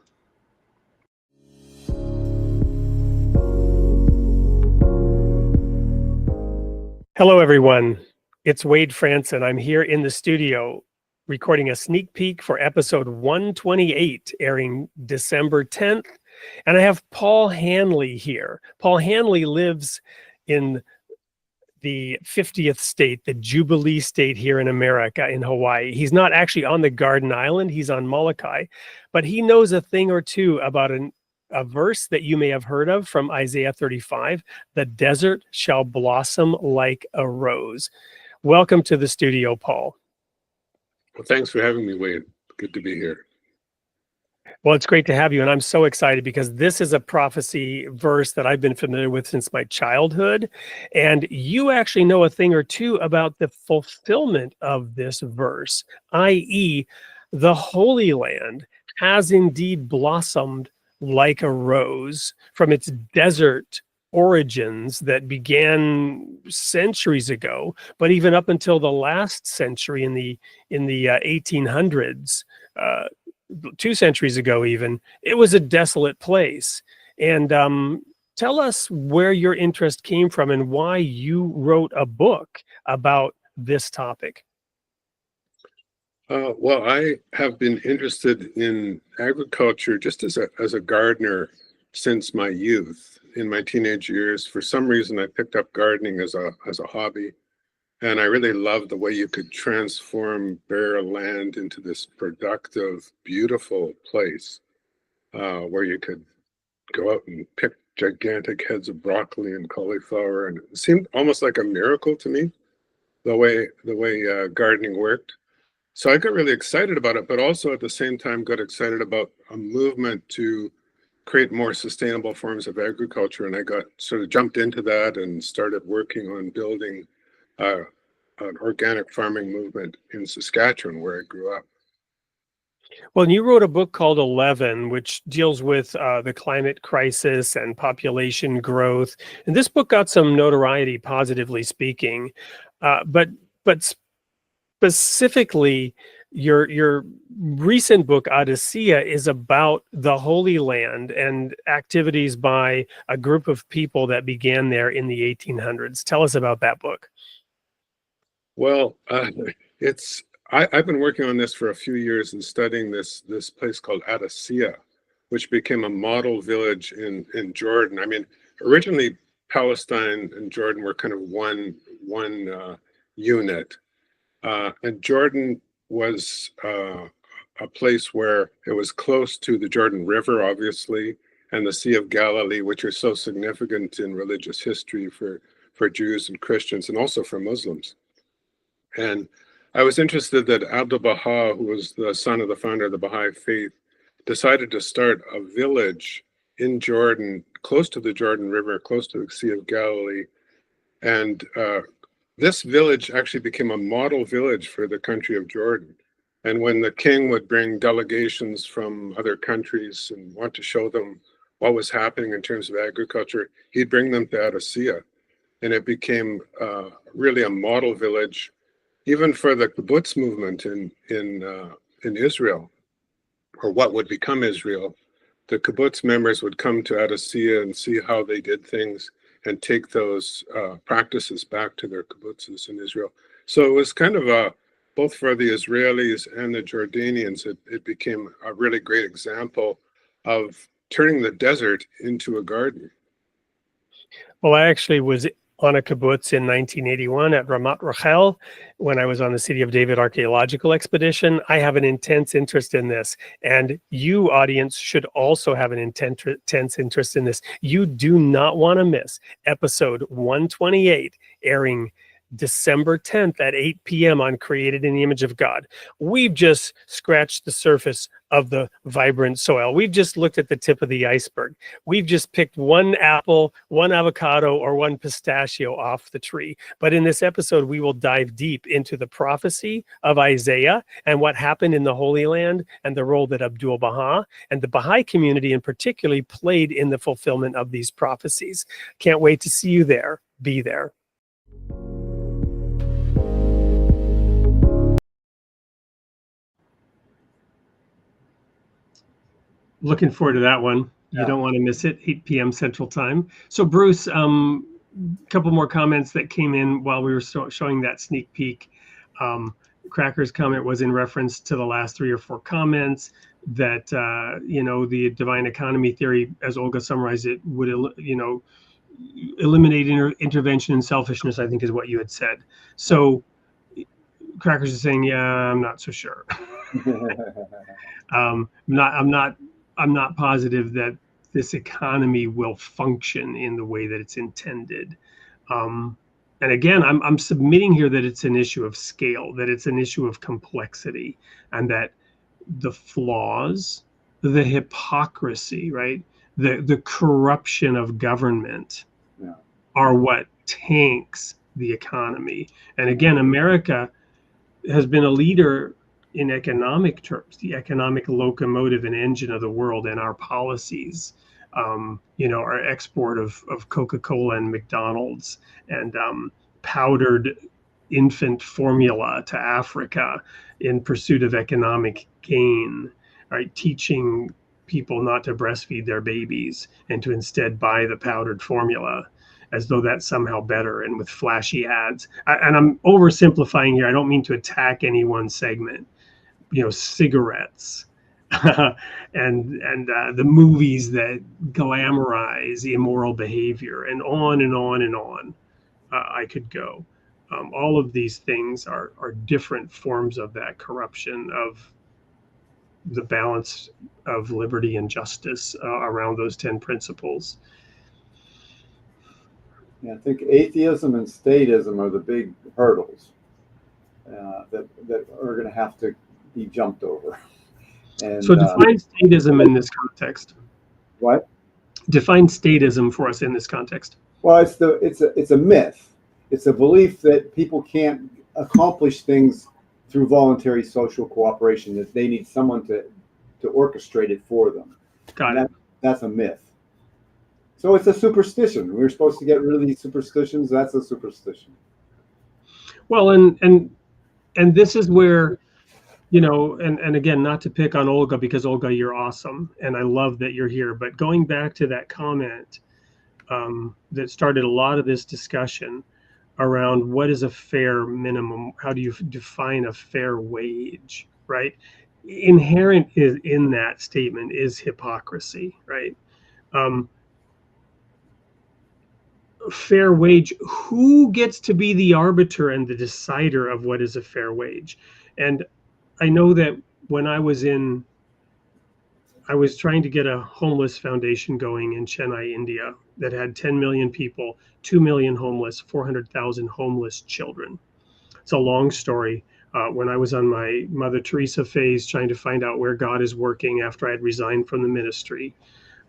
Hello, everyone. It's Wade Fransson. I'm here in the studio recording a sneak peek for episode 128, airing December 10th. And I have Paul Hanley here. Paul Hanley lives in the 50th state, the Jubilee state here in America, in Hawaii. He's not actually on the Garden Island. He's on Molokai. But he knows a thing or two about a verse that you may have heard of from Isaiah 35, the desert shall blossom like a rose. Welcome to the studio, Paul. Well, thanks for having me, Wade. Good to be here. Well, it's great to have you. And I'm so excited because this is a prophecy verse that I've been familiar with since my childhood. And you actually know a thing or two about the fulfillment of this verse, i.e., the Holy Land has indeed blossomed like a rose from its desert origins that began centuries ago, but even up until the last century in the 1800s, 2 centuries ago even, it was a desolate place. And tell us where your interest came from and why you wrote a book about this topic. Well, I have been interested in agriculture just as a gardener since my youth. In my teenage years, for some reason, I picked up gardening as a hobby, and I really loved the way you could transform bare land into this productive, beautiful place where you could go out and pick gigantic heads of broccoli and cauliflower, and it seemed almost like a miracle to me, the way gardening worked. So I got really excited about it, but also at the same time got excited about a movement to create more sustainable forms of agriculture. And I got sort of jumped into that and started working on building an organic farming movement in Saskatchewan, where I grew up. Well, and you wrote a book called 11, which deals with the climate crisis and population growth. And this book got some notoriety, positively speaking. But specifically, your recent book, Odyssea, is about the Holy Land and activities by a group of people that began there in the 1800s. Tell us about that book. Well, I've been working on this for a few years and studying this place called Odyssea, which became a model village in Jordan. I mean, originally Palestine and Jordan were kind of one unit, and Jordan was a place where it was close to the Jordan River, obviously, and the Sea of Galilee, which are so significant in religious history for Jews and Christians, and also for Muslims. And I was interested that Abdu'l-Baha, who was the son of the founder of the Baha'i faith, decided to start a village in Jordan, close to the Jordan River, close to the Sea of Galilee. And this village actually became a model village for the country of Jordan. And when the king would bring delegations from other countries and want to show them what was happening in terms of agriculture, he'd bring them to Adassia. And it became really a model village, even for the kibbutz movement in Israel, or what would become Israel. The kibbutz members would come to Adassia and see how they did things and take those practices back to their kibbutzes in Israel. So it was kind of both for the Israelis and the Jordanians, it became a really great example of turning the desert into a garden. Well, I actually was on a kibbutz in 1981 at Ramat Rachel when I was on the City of David archaeological expedition. I have an intense interest in this, and you, audience, should also have an intense interest in this. You do not want to miss episode 128, airing December 10th at 8 p.m. on Created in the Image of God. We've just scratched the surface of the vibrant soil. We've just looked at the tip of the iceberg. We've just picked one apple, one avocado, or one pistachio off the tree. But in this episode, we will dive deep into the prophecy of Isaiah and what happened in the Holy Land and the role that Abdu'l-Baha and the Baha'i community in particular played in the fulfillment of these prophecies. Can't wait to see you there. Be there. Looking forward to that one. You don't want to miss it, 8 p.m. Central Time. So Bruce, a couple more comments that came in while we were showing that sneak peek. Cracker's comment was in reference to the last 3 or 4 comments that, the divine economy theory, as Olga summarized it, would, eliminate intervention and selfishness, I think is what you had said. So Cracker's is saying, yeah, I'm not so sure. I'm not positive that this economy will function in the way that it's intended. And again, I'm submitting here that it's an issue of scale, that it's an issue of complexity, and that the flaws, the hypocrisy, right, the corruption of government are what tanks the economy. And again, America has been a leader in economic terms, the economic locomotive and engine of the world, and our policies, our export of Coca-Cola and McDonald's and powdered infant formula to Africa in pursuit of economic gain, right? Teaching people not to breastfeed their babies and to instead buy the powdered formula, as though that's somehow better, and with flashy ads. And I'm oversimplifying here. I don't mean to attack any one segment. Cigarettes and the movies that glamorize immoral behavior, and on and on and on. I could go. All of these things are different forms of that corruption of the balance of liberty and justice around those 10 principles. Yeah, I think atheism and statism are the big hurdles that are going to have to be jumped over. And, so define statism in this context. What? Define statism for us in this context. Well, it's a myth. It's a belief that people can't accomplish things through voluntary social cooperation, that they need someone to orchestrate it for them. Got it. That's a myth. So it's a superstition. We're supposed to get rid of these superstitions. That's a superstition. Well, and this is where, and again, not to pick on Olga, because Olga, you're awesome, and I love that you're here. But going back to that comment that started a lot of this discussion around what is a fair minimum, how do you define a fair wage, right? inherent is in that statement is hypocrisy, right? Fair wage, who gets to be the arbiter and the decider of what is a fair wage? And I know that when I was trying to get a homeless foundation going in Chennai, India, that had 10 million people, 2 million homeless, 400,000 homeless children. It's a long story. When I was on my Mother Teresa phase, trying to find out where God is working after I had resigned from the ministry,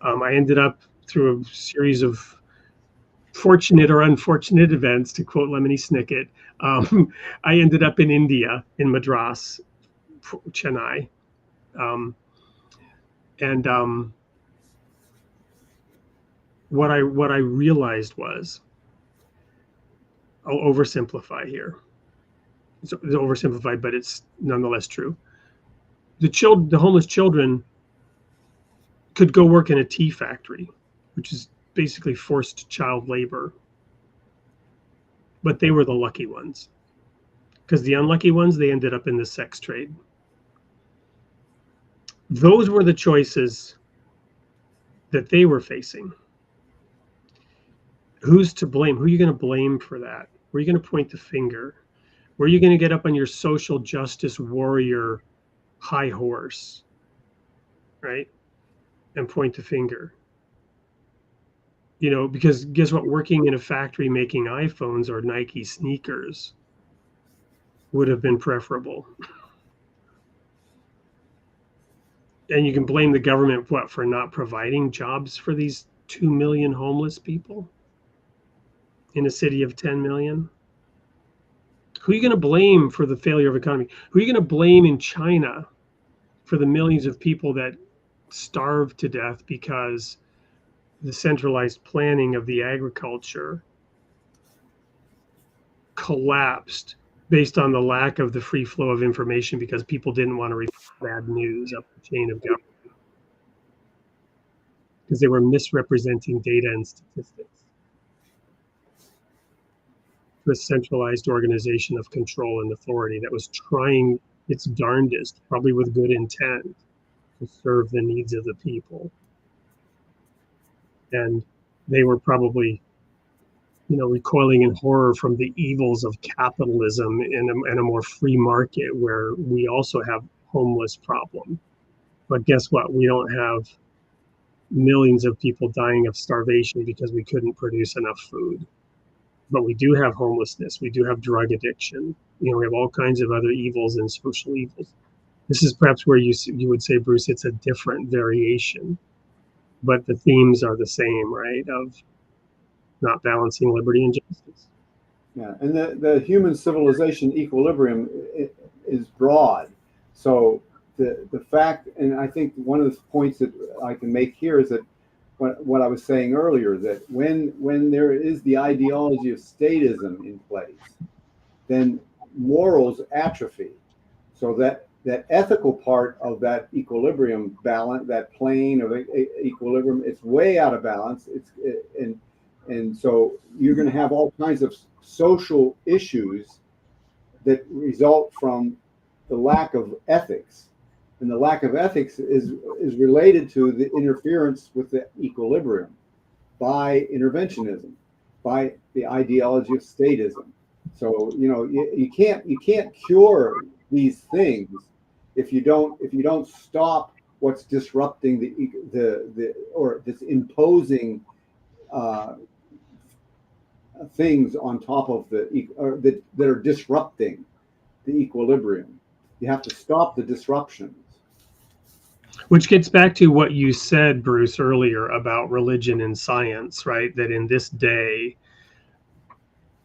I ended up through a series of fortunate or unfortunate events, to quote Lemony Snicket. I ended up in India, in Madras, Chennai. What I realized was, I'll oversimplify here. It's oversimplified, but it's nonetheless true. The homeless children could go work in a tea factory, which is basically forced child labor. But they were the lucky ones, because the unlucky ones, they ended up in the sex trade. Those were the choices that they were facing. Who's to blame? Who are you going to blame for that? Where are you going to point the finger? Where are you going to get up on your social justice warrior high horse, right? And point the finger? You know, because guess what? Working in a factory making iPhones or Nike sneakers would have been preferable. And you can blame the government, what, for not providing jobs for these 2 million homeless people in a city of 10 million? Who are you going to blame for the failure of economy? Who are you going to blame in China for the millions of people that starved to death because the centralized planning of the agriculture collapsed based on the lack of the free flow of information, because people didn't want to report bad news up the chain of government, because they were misrepresenting data and statistics to a centralized organization of control and authority that was trying its darndest, probably with good intent, to serve the needs of the people. And they were probably, recoiling in horror from the evils of capitalism and a more free market, where we also have homeless problem. But guess what? We don't have millions of people dying of starvation because we couldn't produce enough food. But we do have homelessness. We do have drug addiction. We have all kinds of other evils and social evils. This is perhaps where you would say, Bruce, it's a different variation, but the themes are the same, right? Of not balancing liberty and justice. Yeah, and the human civilization equilibrium is broad. So the fact, and I think one of the points that I can make here is that what I was saying earlier, that when there is the ideology of statism in place, then morals atrophy. So that ethical part of that equilibrium balance, that plane of equilibrium, it's way out of balance. And so you're going to have all kinds of social issues that result from the lack of ethics. And the lack of ethics is related to the interference with the equilibrium by interventionism, by the ideology of statism. So you can't cure these things if you don't stop what's disrupting the or this imposing things on top of that are disrupting the equilibrium. You have to stop the disruptions. Which gets back to what you said, Bruce, earlier about religion and science, right? That in this day,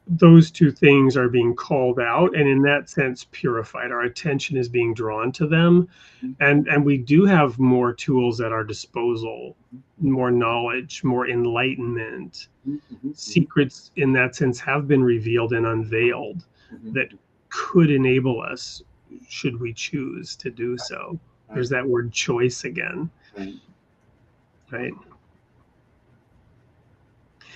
those two things are being called out, and in that sense purified. Our attention is being drawn to them, and we do have more tools at our disposal, more knowledge, more enlightenment. Secrets in that sense have been revealed and unveiled that could enable us, should we choose to do so. There's that word choice again, right?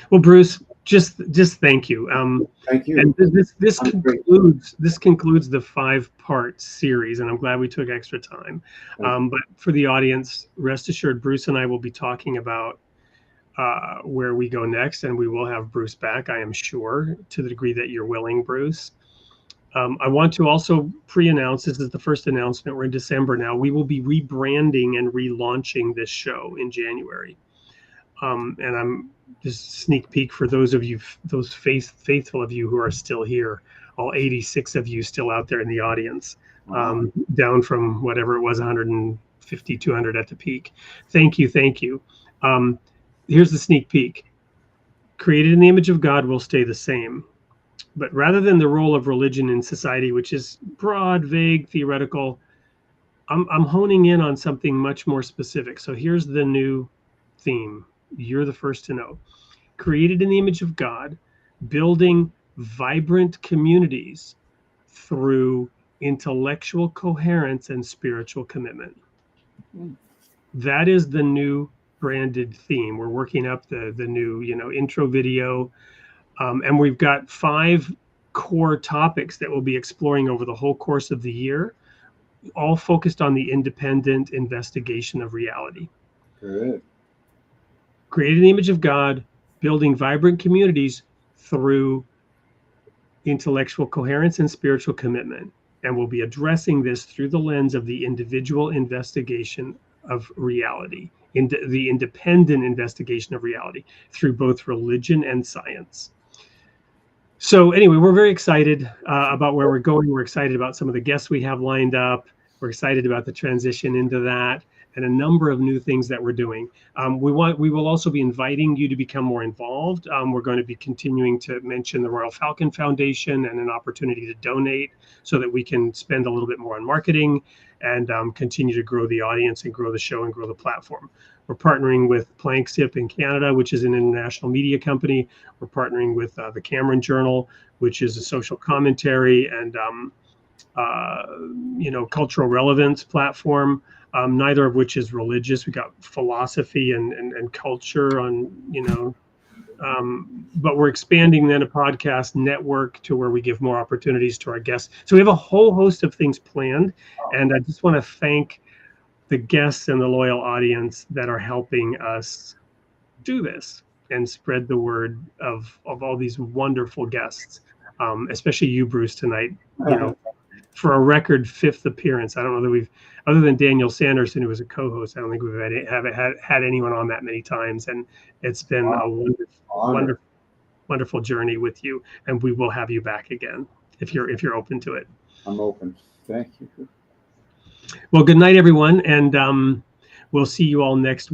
Well, Bruce, just thank you. Thank you. And this concludes the 5-part series, and I'm glad we took extra time. But for the audience, rest assured, Bruce and I will be talking about where we go next, and we will have Bruce back, I am sure, to the degree that you're willing, Bruce. I want to also pre-announce, this is the first announcement, we're in December now, we will be rebranding and relaunching this show in January. And I'm just sneak peek for those of you, those faithful of you who are still here, all 86 of you still out there in the audience, down from whatever it was, 150, 200 at the peak. Thank you, thank you. Here's the sneak peek. Created in the image of God will stay the same. But rather than the role of religion in society, which is broad, vague, theoretical, I'm honing in on something much more specific. So here's the new theme. You're the first to know. Created in the image of God, building vibrant communities through intellectual coherence and spiritual commitment. That is the new branded theme. We're working up the new, intro video. And we've got 5 core topics that we'll be exploring over the whole course of the year, all focused on the independent investigation of reality. Good. Created in the image of God, building vibrant communities through intellectual coherence and spiritual commitment. And we'll be addressing this through the lens of the individual investigation of reality, the independent investigation of reality through both religion and science. So anyway, we're very excited about where we're going. We're excited about some of the guests we have lined up. We're excited about the transition into that and a number of new things that we're doing. We will also be inviting you to become more involved. We're going to be continuing to mention the Royal Falcon Foundation and an opportunity to donate so that we can spend a little bit more on marketing and continue to grow the audience and grow the show and grow the platform. We're partnering with Planksip in Canada, which is an international media company. We're partnering with the Cameron Journal, which is a social commentary and cultural relevance platform, neither of which is religious. We got philosophy and culture on, but we're expanding then a podcast network to where we give more opportunities to our guests. So we have a whole host of things planned, and I just want to thank the guests and the loyal audience that are helping us do this and spread the word of all these wonderful guests, especially you, Bruce, tonight, for a record 5th appearance. I don't know that we've, other than Daniel Sanderson, who was a co-host, I don't think we've had anyone on that many times. And it's been a wonderful journey with you. And we will have you back again if you're open to it. I'm open. Thank you. Well, good night, everyone. And we'll see you all next week.